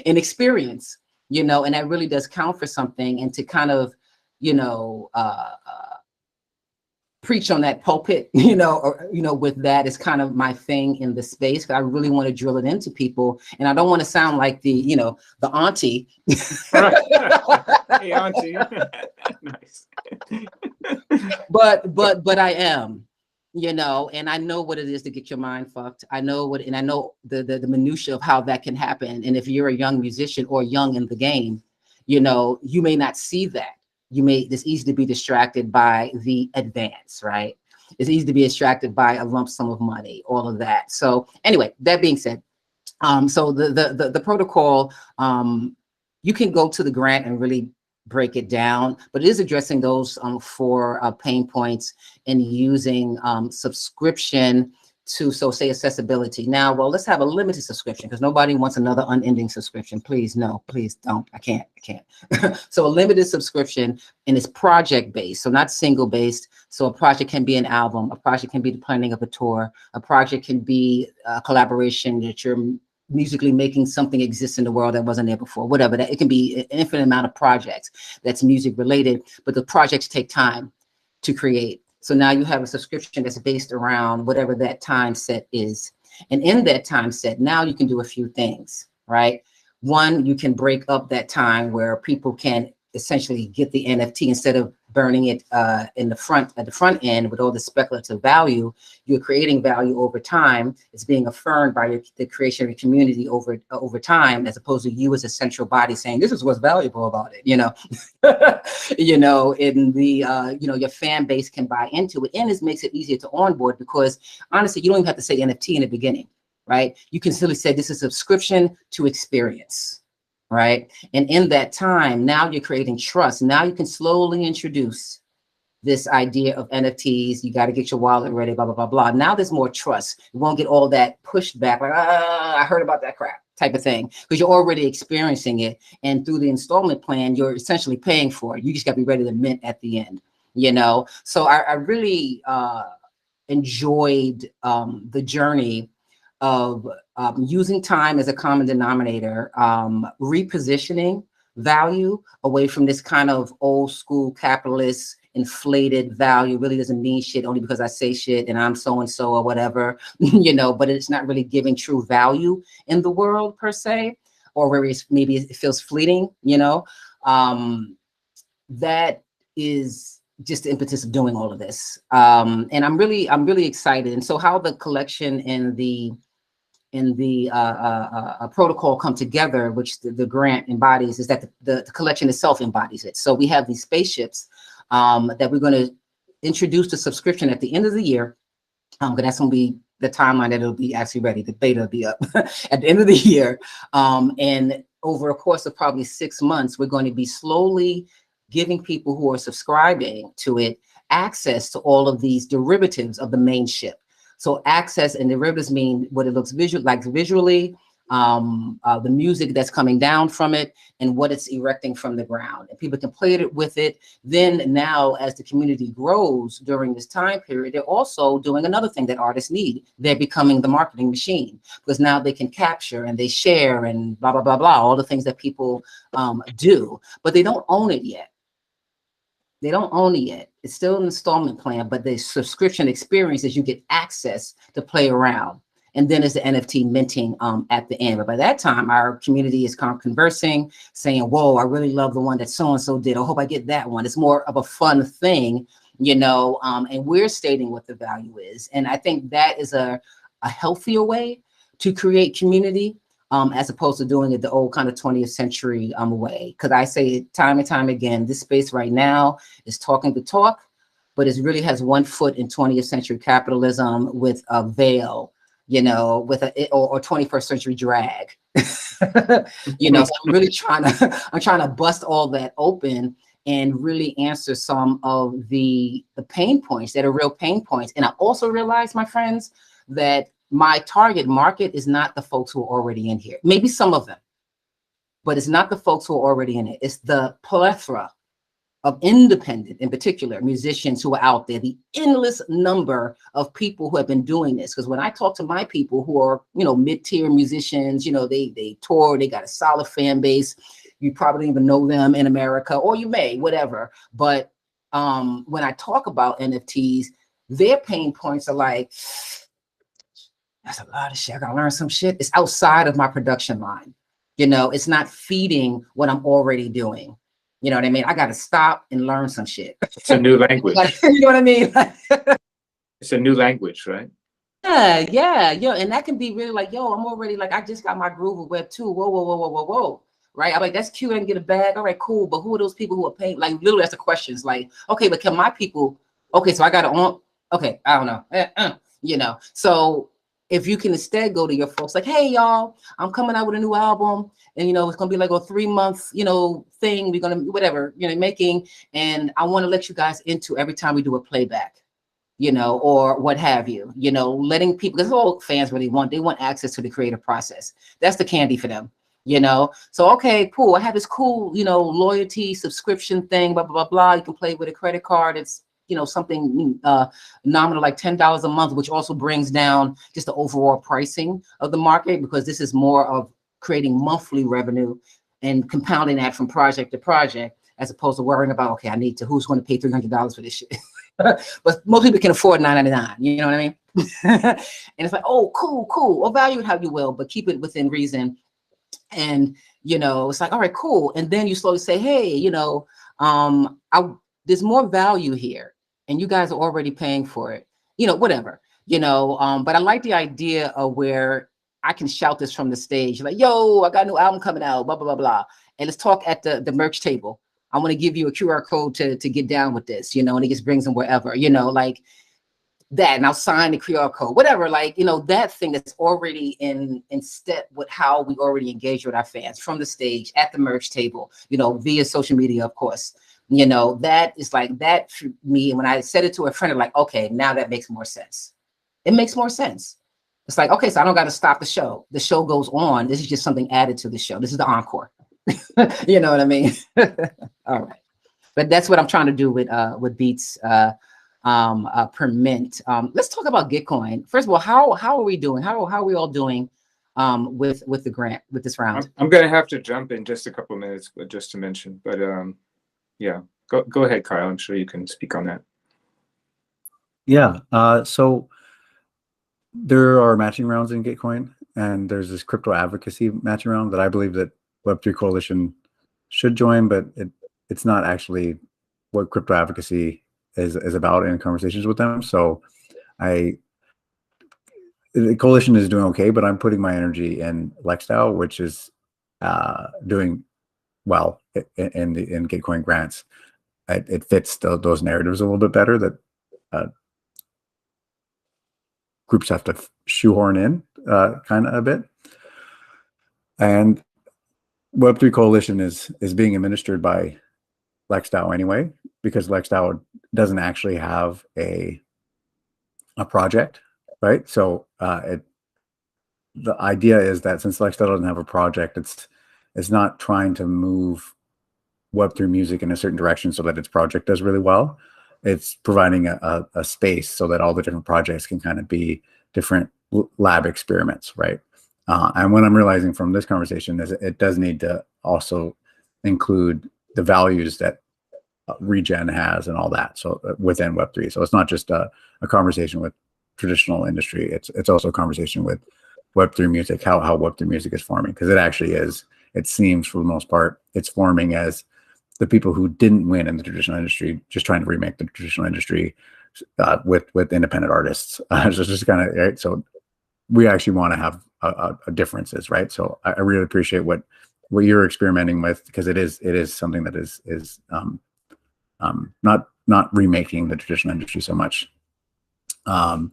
in experience, you know, and that really does count for something. And to kind of, you know, preach on that pulpit, you know, or, you know, with that is kind of my thing in the space. I really want to drill it into people, and I don't want to sound like the, you know, the auntie. Hey, auntie. Nice. but I am, you know, and I know what it is to get your mind fucked. I know what, and I know the minutia of how that can happen. And if you're a young musician or young in the game, you know, you may not see that. It's easy to be distracted by the advance, right? It's easy to be distracted by a lump sum of money, all of that. So anyway, that being said, so the protocol, you can go to the grant and really break it down, but it is addressing those four pain points and using subscription to, so say, accessibility. Now, well, let's have a limited subscription, because nobody wants another unending subscription. Please, no, please don't. I can't. So a limited subscription, and it's project based, so not single based. So a project can be an album, a project can be the planning of a tour, a project can be a collaboration that you're musically making something exist in the world that wasn't there before, whatever that. It can be an infinite amount of projects that's music related, but the projects take time to create. So now you have a subscription that's based around whatever that time set is. And in that time set, now you can do a few things, right? One, you can break up that time where people can essentially get the NFT instead of burning it at the front end with all the speculative value. You're creating value over time. It's being affirmed by the creation of your community over time, as opposed to you as a central body saying, this is what's valuable about it, you know. You know, in the you know, your fan base can buy into it, and it makes it easier to onboard, because honestly, you don't even have to say NFT in the beginning, right? You can simply say this is subscription to experience. Right. And in that time, now you're creating trust. Now you can slowly introduce this idea of NFTs. You got to get your wallet ready, blah, blah, blah, blah. Now there's more trust. You won't get all that pushback, like, I heard about that crap type of thing, because you're already experiencing it. And through the installment plan, you're essentially paying for it. You just got to be ready to mint at the end, you know? So I really enjoyed the journey of using time as a common denominator, repositioning value away from this kind of old school capitalist inflated value. Really doesn't mean shit only because I say shit and I'm so-and-so or whatever, you know, but it's not really giving true value in the world per se, or where maybe it feels fleeting, you know. That is just the impetus of doing all of this. And I'm really excited. And so how the collection and the protocol come together, which the grant embodies, is that the collection itself embodies it. So we have these spaceships that we're going to introduce to subscription at the end of the year. But that's going to be the timeline that it'll be actually ready. The beta will be up at the end of the year. And over a course of probably 6 months, we're going to be slowly giving people who are subscribing to it access to all of these derivatives of the main ship. So access and derivatives mean what it looks visually, the music that's coming down from it, and what it's erecting from the ground. And people can play it with it. Then now, as the community grows during this time period, they're also doing another thing that artists need. They're becoming the marketing machine, because now they can capture and they share and blah, blah, blah, blah, all the things that people do, but they don't own it yet. They don't own it yet. It's still an installment plan, but the subscription experience is you get access to play around. And then there's the NFT minting at the end. But by that time, our community is kind of conversing, saying, whoa, I really love the one that so-and-so did. I hope I get that one. It's more of a fun thing, you know, and we're stating what the value is. And I think that is a healthier way to create community, as opposed to doing it the old kind of 20th century way. Because I say time and time again, this space right now is talking the talk, but it really has one foot in 20th century capitalism with a veil, you know, with or 21st century drag. You know, so I'm really trying to bust all that open and really answer some of the pain points that are real pain points. And I also realized, my friends, that my target market is not the folks who are already in here. Maybe some of them, but it's not the folks who are already in it. It's the plethora of independent, in particular, musicians who are out there, the endless number of people who have been doing this. Because when I talk to my people who are, you know, mid-tier musicians, you know, they tour, they got a solid fan base. You probably don't even know them in America, or you may, whatever. But when I talk about NFTs, their pain points are like, that's a lot of shit. I gotta learn some shit. It's outside of my production line. You know, it's not feeding what I'm already doing. You know what I mean? I got to stop and learn some shit. It's a new language. You know what I mean? It's a new language, right? Yeah. And that can be really like, yo, I'm already like, I just got my groove of Web 2. Whoa. Right? I'm like, that's cute. I can get a bag. All right, cool. But who are those people who are paying? Like, literally, that's the questions. Like, okay, but can my people? Okay, so I got to on. Okay, I don't know. You know, so if you can instead go to your folks like, hey, y'all, I'm coming out with a new album, and, you know, it's going to be like a 3-month, you know, thing. We're going to, whatever, you know, making, and I want to let you guys into every time we do a playback, you know, or what have you, you know, letting people, because all fans really want, they want access to the creative process. That's the candy for them, you know? So, okay, cool. I have this cool, you know, loyalty subscription thing, blah, blah, blah, blah. You can play with a credit card. It's, you know, something nominal like $10 a month, which also brings down just the overall pricing of the market, because this is more of creating monthly revenue and compounding that from project to project, as opposed to worrying about, okay, who's going to pay $300 for this shit? But most people can afford $9.99, you know what I mean? And it's like, oh, cool. Or value it how you will, but keep it within reason. And, you know, it's like, all right, cool. And then you slowly say, hey, you know, there's more value here, and you guys are already paying for it. Whatever. But I like the idea of where I can shout this from the stage, like, yo, I got a new album coming out, blah, blah, blah, blah. And let's talk at the merch table. I want to give you a QR code to get down with this, and it just brings them wherever, like that. And I'll sign the QR code, whatever, like, that thing that's already in step with how we already engage with our fans from the stage, at the merch table, via social media, of course. That is like that for me. And when I said it to a friend, I'm like, okay, now that makes more sense. It makes more sense. It's like, okay, so I don't got to stop the show. The show goes on. This is just something added to the show. This is the encore. You know what I mean? All right. But that's what I'm trying to do with Beats per mint. Let's talk about Gitcoin. First of all, how are we doing? How are we all doing with the grant, with this round? I'm going to have to jump in just a couple of minutes, but just to mention. But yeah, go ahead, Kyle. I'm sure you can speak on that. Yeah. So there are matching rounds in Gitcoin, and there's this crypto advocacy matching round that I believe that Web3 Coalition should join, but it's not actually what crypto advocacy is about in conversations with them. So the coalition is doing okay, but I'm putting my energy in LexDAO, which is doing well in Gitcoin grants. It fits those narratives a little bit better that groups have to shoehorn in kind of a bit. And Web3 Coalition is being administered by LexDAO anyway, because LexDAO doesn't actually have a project, right? So the idea is that since LexDAO doesn't have a project, it's not trying to move Web3 music in a certain direction so that its project does really well. It's providing a space so that all the different projects can kind of be different lab experiments, right? And what I'm realizing from this conversation is it does need to also include the values that regen has and all that. So within Web3, so it's not just a conversation with traditional industry. It's also a conversation with Web3 music, how Web3 music is forming, because it actually is. It seems for the most part it's forming as the people who didn't win in the traditional industry just trying to remake the traditional industry with independent artists. So it's just kind of right. So we actually want to have a differences, right? So I really appreciate what you're experimenting with, because it is something that is not remaking the traditional industry so much. But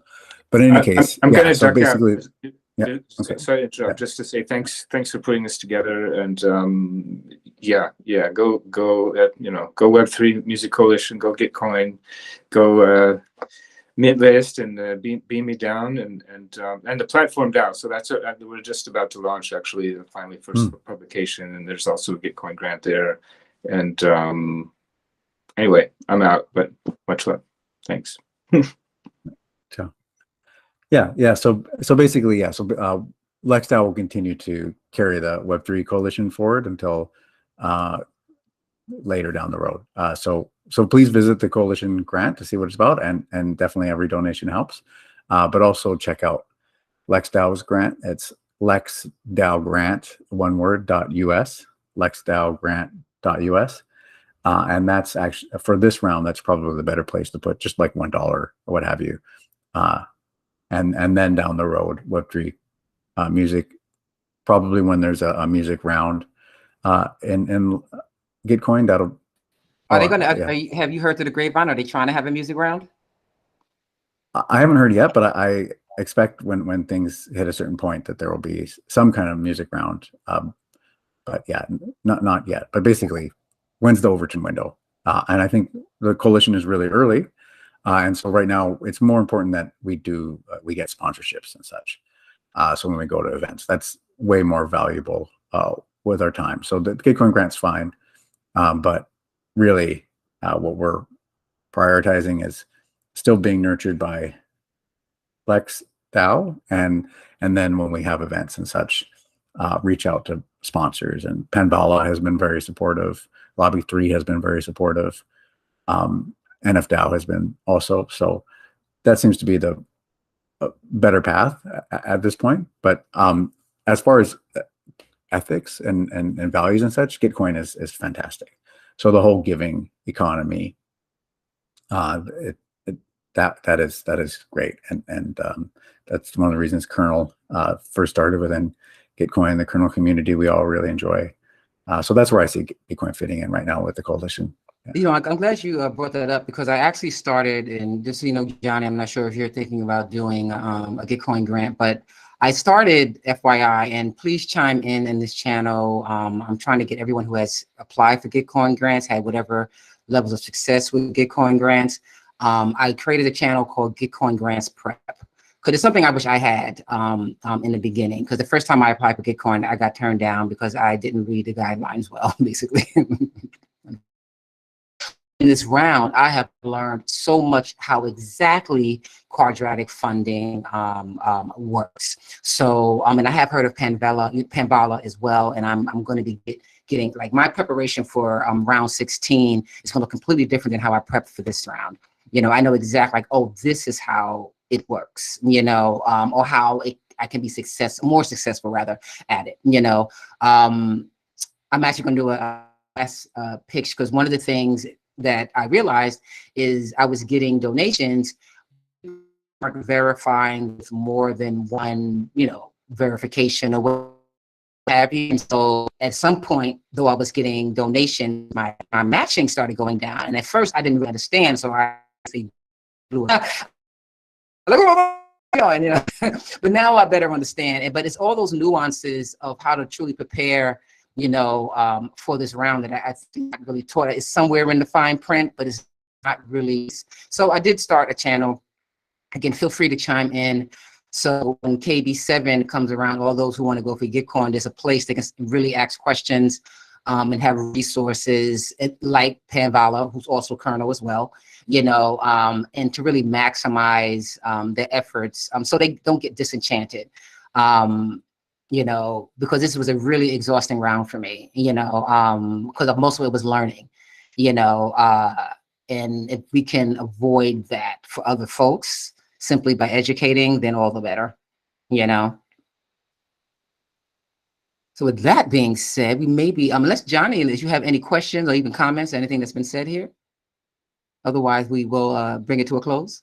in any case, I'm going to so duck basically, out. yeah. Okay. Sorry to interrupt. Just to say thanks for putting this together, and go Web3 Music Coalition, go Gitcoin, go Midlist, and beam me down, and the platform down. So that's we're just about to launch actually the finally first publication, and there's also a Gitcoin grant there, and anyway, I'm out, but much love. Thanks. Yeah. So basically, yeah. So LexDAO will continue to carry the Web3 coalition forward until later down the road. So please visit the coalition grant to see what it's about, and definitely every donation helps. But also check out LexDAO's grant. It's LexDAOgrant, one word, .us, LexDAOgrant.us. And that's actually, for this round, that's probably the better place to put just like $1 or what have you. And then down the road, Web3 music, probably when there's a music round in Gitcoin, that'll. Are they going to, have you heard through the grapevine? Are they trying to have a music round? I haven't heard yet, but I expect when things hit a certain point that there will be some kind of music round. But yeah, not yet. But basically, when's the Overton window? And I think the coalition is really early. And so right now, it's more important that we get sponsorships and such. So when we go to events, that's way more valuable with our time. So the Gitcoin grant's fine, but really, what we're prioritizing is still being nurtured by LexDAO, and then when we have events and such, reach out to sponsors. And Panbala has been very supportive. Lobby 3 has been very supportive. NFDAO has been also. So that seems to be the better path at this point. But as far as ethics and values and such, Gitcoin is fantastic. So the whole giving economy That is great, and that's one of the reasons Kernel first started within Gitcoin, the Kernel community we all really enjoy. So that's where I see Gitcoin fitting in right now with the coalition. Yeah. I'm glad you brought that up, because I actually started, and just so you know, Johnny, I'm not sure if you're thinking about doing a Gitcoin grant, but I started, FYI, and please chime in this channel. I'm trying to get everyone who has applied for Gitcoin grants, had whatever levels of success with Gitcoin grants. I created a channel called Gitcoin Grants Prep, because it's something I wish I had in the beginning. Because the first time I applied for Gitcoin, I got turned down because I didn't read the guidelines well, basically. In this round, I have learned so much how exactly quadratic funding works. So, and I have heard of Panvala as well, and I'm going to be getting, like, my preparation for round 16 is going to look completely different than how I prepped for this round. You know, I know exactly, like, oh, this is how it works, you know, or how I can be more successful rather at it, you know. I'm actually going to do a last pitch, because one of the things that I realized is I was getting donations verifying with more than one, you know, verification or what have you. And so at some point, though I was getting donations, my matching started going down. And at first I didn't really understand. So I blew it up. And, you know, but now I better understand. But it's all those nuances of how to truly prepare, you know, for this round that I think I really taught. It's somewhere in the fine print, but it's not really. So I did start a channel. Again, feel free to chime in. So when KB7 comes around, all those who want to go for Gitcoin, there's a place they can really ask questions and have resources like Panvala, who's also Kernel as well, you know, and to really maximize their efforts so they don't get disenchanted. You know, because this was a really exhausting round for me, you know, because most of it was learning, you know, and if we can avoid that for other folks simply by educating, then all the better, you know. So with that being said, we may be, unless Johnny, unless you have any questions or even comments, anything that's been said here. Otherwise, we will bring it to a close.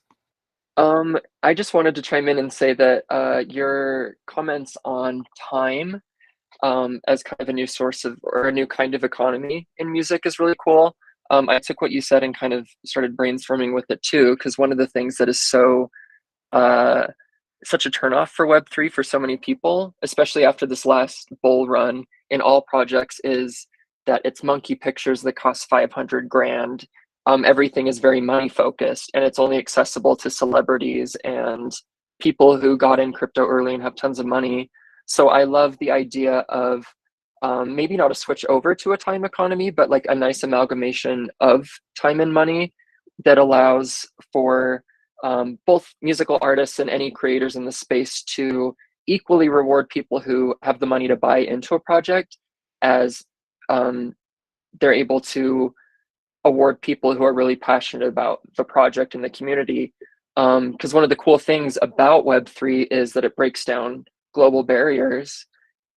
I just wanted to chime in and say that your comments on time as kind of a new source of, or a new kind of economy in music is really cool. I took what you said and kind of started brainstorming with it too, because one of the things that is so such a turnoff for Web3 for so many people, especially after this last bull run in all projects, is that it's monkey pictures that cost 500 grand. Everything is very money focused, and it's only accessible to celebrities and people who got in crypto early and have tons of money. So I love the idea of maybe not a switch over to a time economy, but like a nice amalgamation of time and money that allows for both musical artists and any creators in the space to equally reward people who have the money to buy into a project, as they're able to award people who are really passionate about the project and the community. Because one of the cool things about Web3 is that it breaks down global barriers,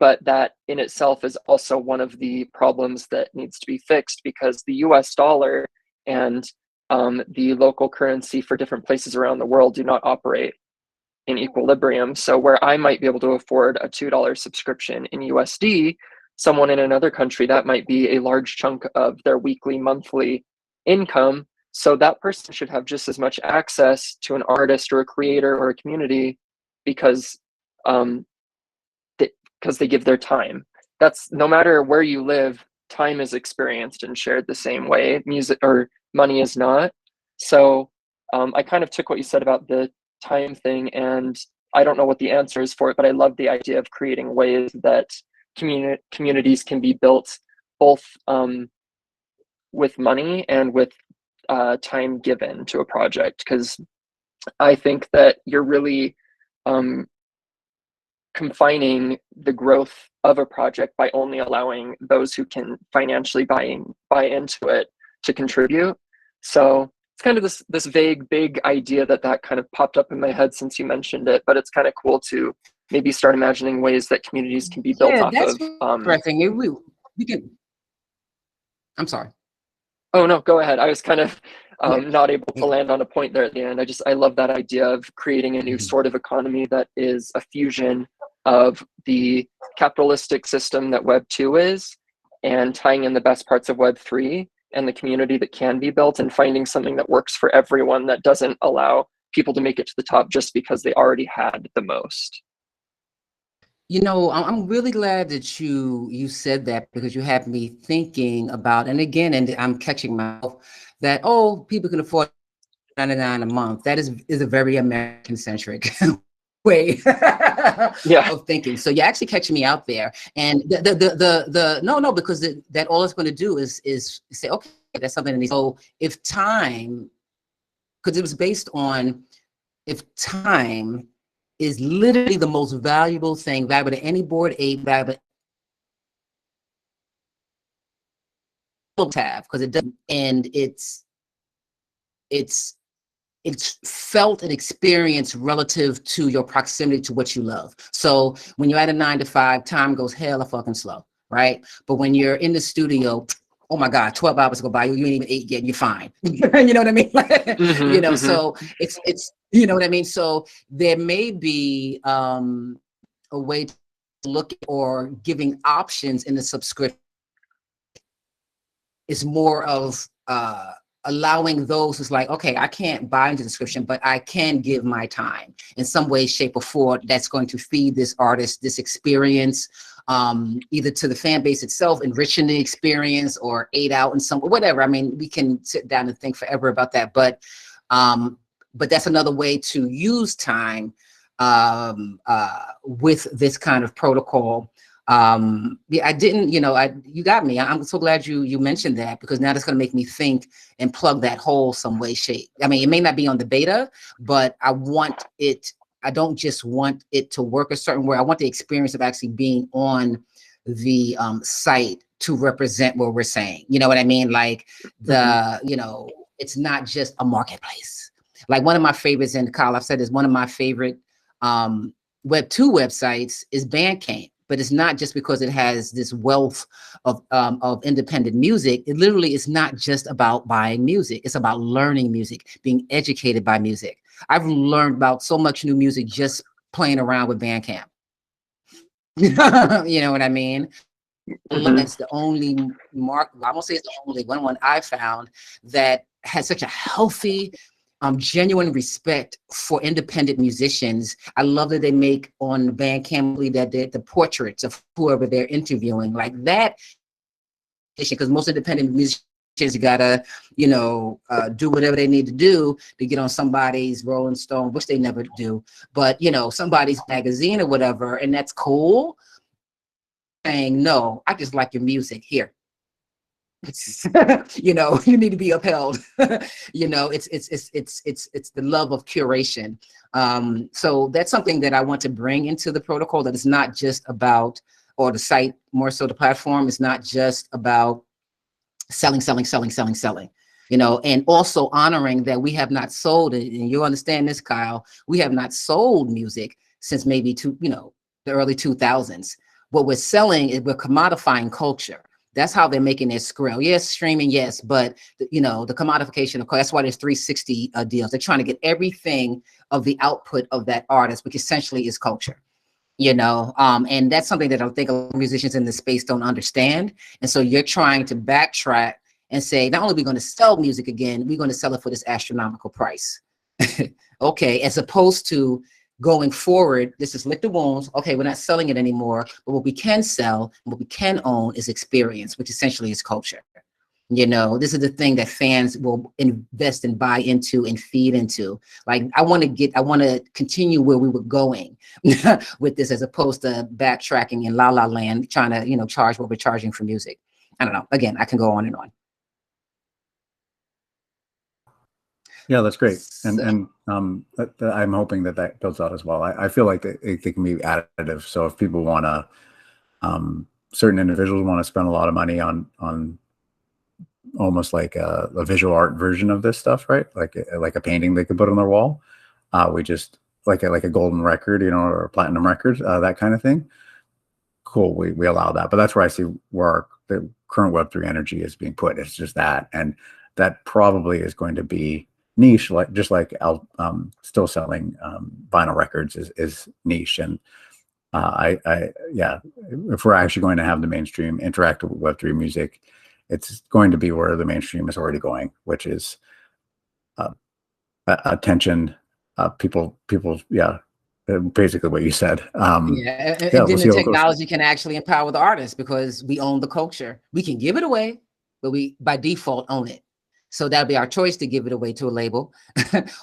but that in itself is also one of the problems that needs to be fixed, because the US dollar and the local currency for different places around the world do not operate in equilibrium. So where I might be able to afford a $2 subscription in USD, someone in another country, that might be a large chunk of their weekly, monthly income. So that person should have just as much access to an artist or a creator or a community, because they give their time. That's, no matter where you live, time is experienced and shared the same way. Music or money is not. So I kind of took what you said about the time thing, and I don't know what the answer is for it, but I love the idea of creating ways that communities can be built both with money and with time given to a project, because I think that you're really confining the growth of a project by only allowing those who can financially buy into it to contribute. So it's kind of this vague, big idea that kind of popped up in my head since you mentioned it, but it's kind of cool to maybe start imagining ways that communities can be built off that's of. interesting. We can. I'm sorry. Oh no, go ahead. I was kind of not able to land on a point there at the end. I love that idea of creating a new sort of economy that is a fusion of the capitalistic system that Web 2 is, and tying in the best parts of Web 3 and the community that can be built, and finding something that works for everyone, that doesn't allow people to make it to the top just because they already had the most. You know, I'm really glad that you said that, because you had me thinking about, and again, and I'm catching myself that, oh, people can afford $99 a month. That is a very American centric way Yeah. of thinking. So you're actually catching me out there. And the no, because that all it's going to do is say, okay, that's something that needs. So if time, because it was based on, if time is literally the most valuable thing, valuable to any board ape, valuable to have, because it doesn't, and it's felt and experienced relative to your proximity to what you love. So when you're at a 9 to 5, time goes hella fucking slow, right? But when you're in the studio, oh my God, 12 hours go by, you ain't even ate yet, you're fine. You know what I mean? You know, so it's, you know what I mean? So there may be a way to look at, or giving options in the subscription is more of allowing those who's like, okay, I can't buy into the subscription, but I can give my time in some way, shape, or form that's going to feed this artist this experience, either to the fan base itself, enriching the experience, or aid out in some, whatever. I mean, we can sit down and think forever about that, but that's another way to use time with this kind of protocol. Yeah, I didn't, you know, you got me. I'm so glad you mentioned that, because now that's going to make me think and plug that hole some way, shape. I mean, it may not be on the beta, but I want it. I don't just want it to work a certain way. I want the experience of actually being on the site to represent what we're saying. You know what I mean? Like you know, it's not just a marketplace. Like one of my favorites, in Kyle, I've said this, one of my favorite Web 2 websites is Bandcamp. But it's not just because it has this wealth of independent music. It literally is not just about buying music. It's about learning music, being educated by music. I've learned about so much new music just playing around with Bandcamp. You know what I mean? That's the only I won't say it's the only one I found that has such a healthy, genuine respect for independent musicians. I love that they make on Bandcamp that the portraits of whoever they're interviewing, like that, because most independent musicians gotta, you know, do whatever they need to do to get on somebody's Rolling Stone, which they never do, but you know, somebody's magazine or whatever, and that's cool. Saying, no, I just like your music here. You know, you need to be upheld. You know, it's the love of curation. So that's something that I want to bring into the protocol, that it's not just about, or the site, more so the platform, is not just about selling, you know, and also honoring that we have not sold it. And you understand this, Kyle, we have not sold music since maybe the early 2000s. What we're selling is we're commodifying culture. That's how they're making their skrill. Yes, streaming, yes, but you know, the commodification, of course, that's why there's 360 deals. They're trying to get everything of the output of that artist, which essentially is culture. You know, and that's something that I think a lot of musicians in this space don't understand. And so you're trying to backtrack and say, not only are we going to sell music again, we're going to sell it for this astronomical price. Okay, as opposed to going forward, this is lick the wounds. Okay, we're not selling it anymore, but what we can sell, what we can own is experience, which essentially is culture. You know, this is the thing that fans will invest and buy into and feed into. Like, I want to continue where we were going with this, as opposed to backtracking in La La Land, trying to, you know, charge what we're charging for music. I don't know. Again, I can go on and on. Yeah, that's great. And I'm hoping that builds out as well. I feel like it can be additive. So if people want to, certain individuals want to spend a lot of money on almost like a visual art version of this stuff, right? Like a painting they could put on their wall. We just like a golden record, you know, or a platinum record, that kind of thing. Cool. We allow that, but that's where I see where the current Web3 energy is being put. It's just that, and that probably is going to be niche, like just like still selling vinyl records is niche. And yeah, if we're actually going to have the mainstream interact with Web3 music, it's going to be where the mainstream is already going, which is attention, people, yeah, basically what you said. Yeah, and then the technology can actually empower the artist because we own the culture. We can give it away, but we by default own it. So that'll be our choice to give it away to a label,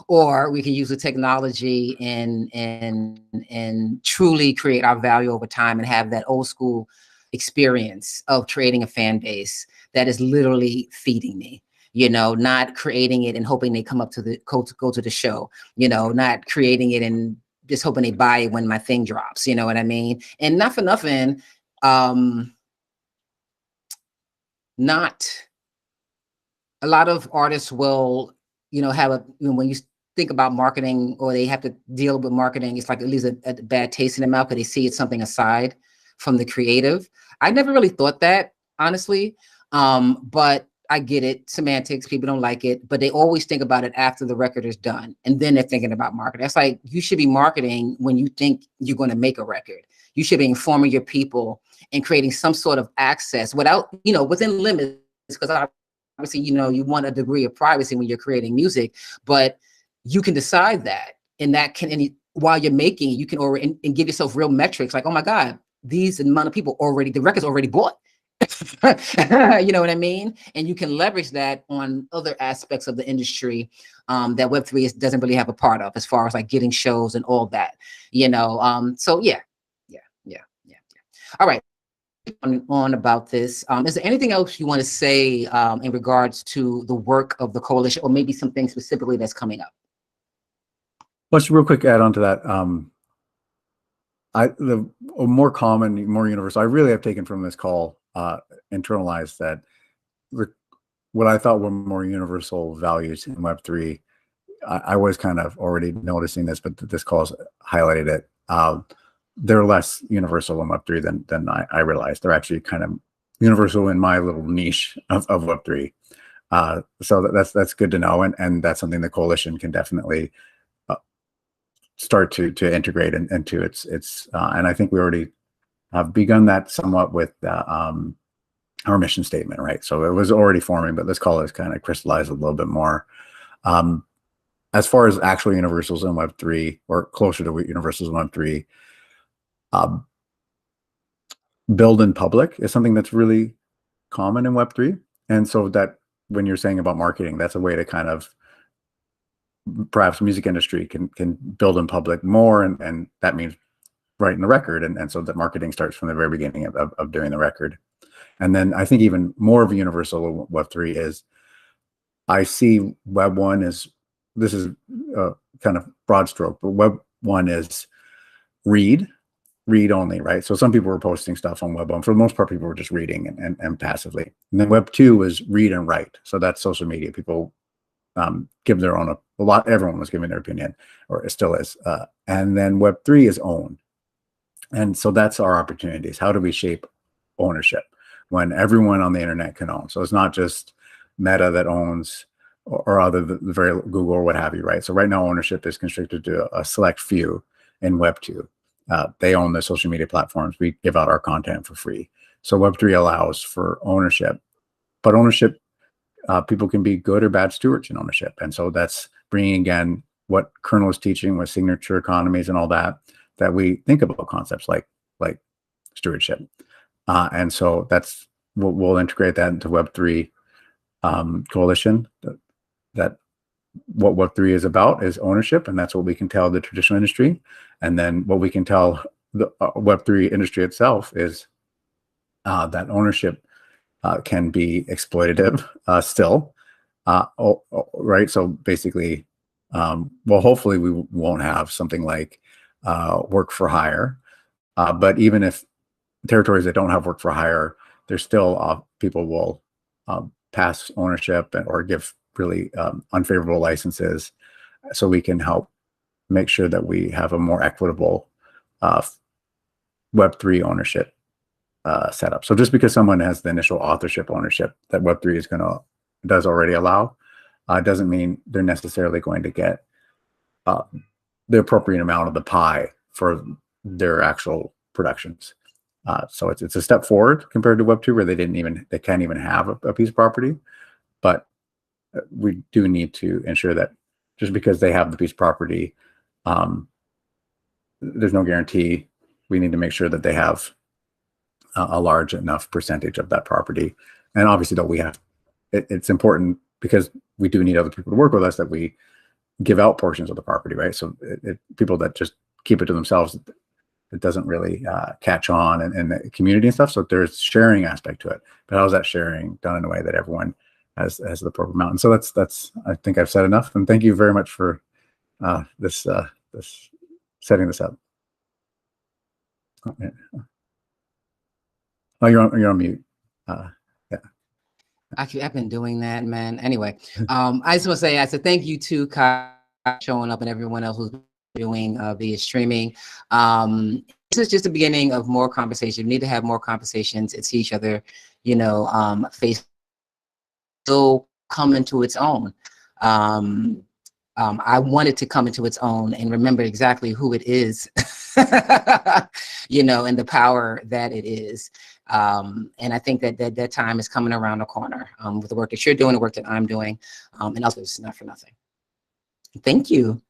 or we can use the technology and truly create our value over time and have that old school experience of creating a fan base that is literally feeding me. You know, not creating it and hoping they come up to the go to the show. You know, not creating it and just hoping they buy it when my thing drops. You know what I mean? And not for nothing, not a lot of artists will, you know, have when you think about marketing or they have to deal with marketing, it's like it leaves a bad taste in their mouth because they see it's something aside from the creative. I never really thought that, honestly. But I get it. Semantics, people don't like it, but they always think about it after the record is done. And then they're thinking about marketing. That's like, you should be marketing when you think you're going to make a record. You should be informing your people and creating some sort of access without, you know, within limits, because obviously, you know, you want a degree of privacy when you're creating music, but you can decide that. And that can, and while you're making, you can already, and give yourself real metrics like, oh my God, these amount of people already, the record's already bought. You know what I mean? And you can leverage that on other aspects of the industry that Web3 doesn't really have a part of, as far as like getting shows and all that, you know? So yeah. All right. On about this. Is there anything else you want to say in regards to the work of the coalition, or maybe something specifically that's coming up? Let's real quick add on to that. The more common, more universal, I really have taken from this call, internalized that what I thought were more universal values in Web3. I was kind of already noticing this, but this call has highlighted it. They're less universal in Web3 than I realized. They're actually kind of universal in my little niche of Web3. So that's good to know, and that's something the coalition can definitely start to integrate into its and I think we already have begun that somewhat with our mission statement, right? So it was already forming, but this call has kind of crystallized a little bit more. As far as actual universals in Web3, or closer to universals in Web3, build in public is something that's really common in Web3. And so that when you're saying about marketing, that's a way to kind of, perhaps music industry can build in public more, and that means writing the record, and so that marketing starts from the very beginning of doing the record. And then I think even more of a universal Web3 is, I see Web 1 as, this is kind of broad stroke, but Web 1 is read only, right? So some people were posting stuff on Web 1. For the most part, people were just reading and passively. And then Web 2 is read and write. So that's social media. People give their own, everyone was giving their opinion, or it still is. And then Web 3 is own. And so that's our opportunities. How do we shape ownership when everyone on the internet can own? So it's not just Meta that owns, or other the very Google or what have you, right? So right now ownership is constricted to a select few in Web 2. They own the social media platforms. We give out our content for free. So Web 3 allows for ownership, but ownership, people can be good or bad stewards in ownership. And so that's bringing, again, what Kernel is teaching with signature economies and all that we think about concepts like stewardship. And so that's, we'll integrate that into Web3 coalition, that what Web3 is about is ownership, and that's what we can tell the traditional industry. And then what we can tell the Web3 industry itself is that ownership can be exploitative still, right? So basically, well, hopefully we won't have something like work for hire, but even if territories that don't have work for hire, there's still people will pass ownership or give really unfavorable licenses, so we can help make sure that we have a more equitable Web3 ownership setup. So just because someone has the initial authorship ownership, that Web3 is going to does already allow. Doesn't mean they're necessarily going to get the appropriate amount of the pie for their actual productions. So it's a step forward compared to Web 2, where they can't even have a piece of property. But we do need to ensure that just because they have the piece of property, there's no guarantee. We need to make sure that they have a large enough percentage of that property. And obviously, though, it's important, because we do need other people to work with us, that we give out portions of the property, right? So people that just keep it to themselves, it doesn't really catch on in the community and stuff. So there's sharing aspect to it. But how's that sharing done in a way that everyone has the proper amount? And so that's I think I've said enough. And thank you very much for this setting this up. Oh, you're on mute. Yeah. Actually, I've been doing that, man. Anyway, I just want to say, I said thank you to Kai showing up and everyone else who's doing via streaming. This is just the beginning of more conversation. We need to have more conversations and see each other, you know, face still come into its own. I want it to come into its own and remember exactly who it is, you know, and the power that it is. And I think that time is coming around the corner with the work that you're doing, the work that I'm doing, and also it's not for nothing. Thank you.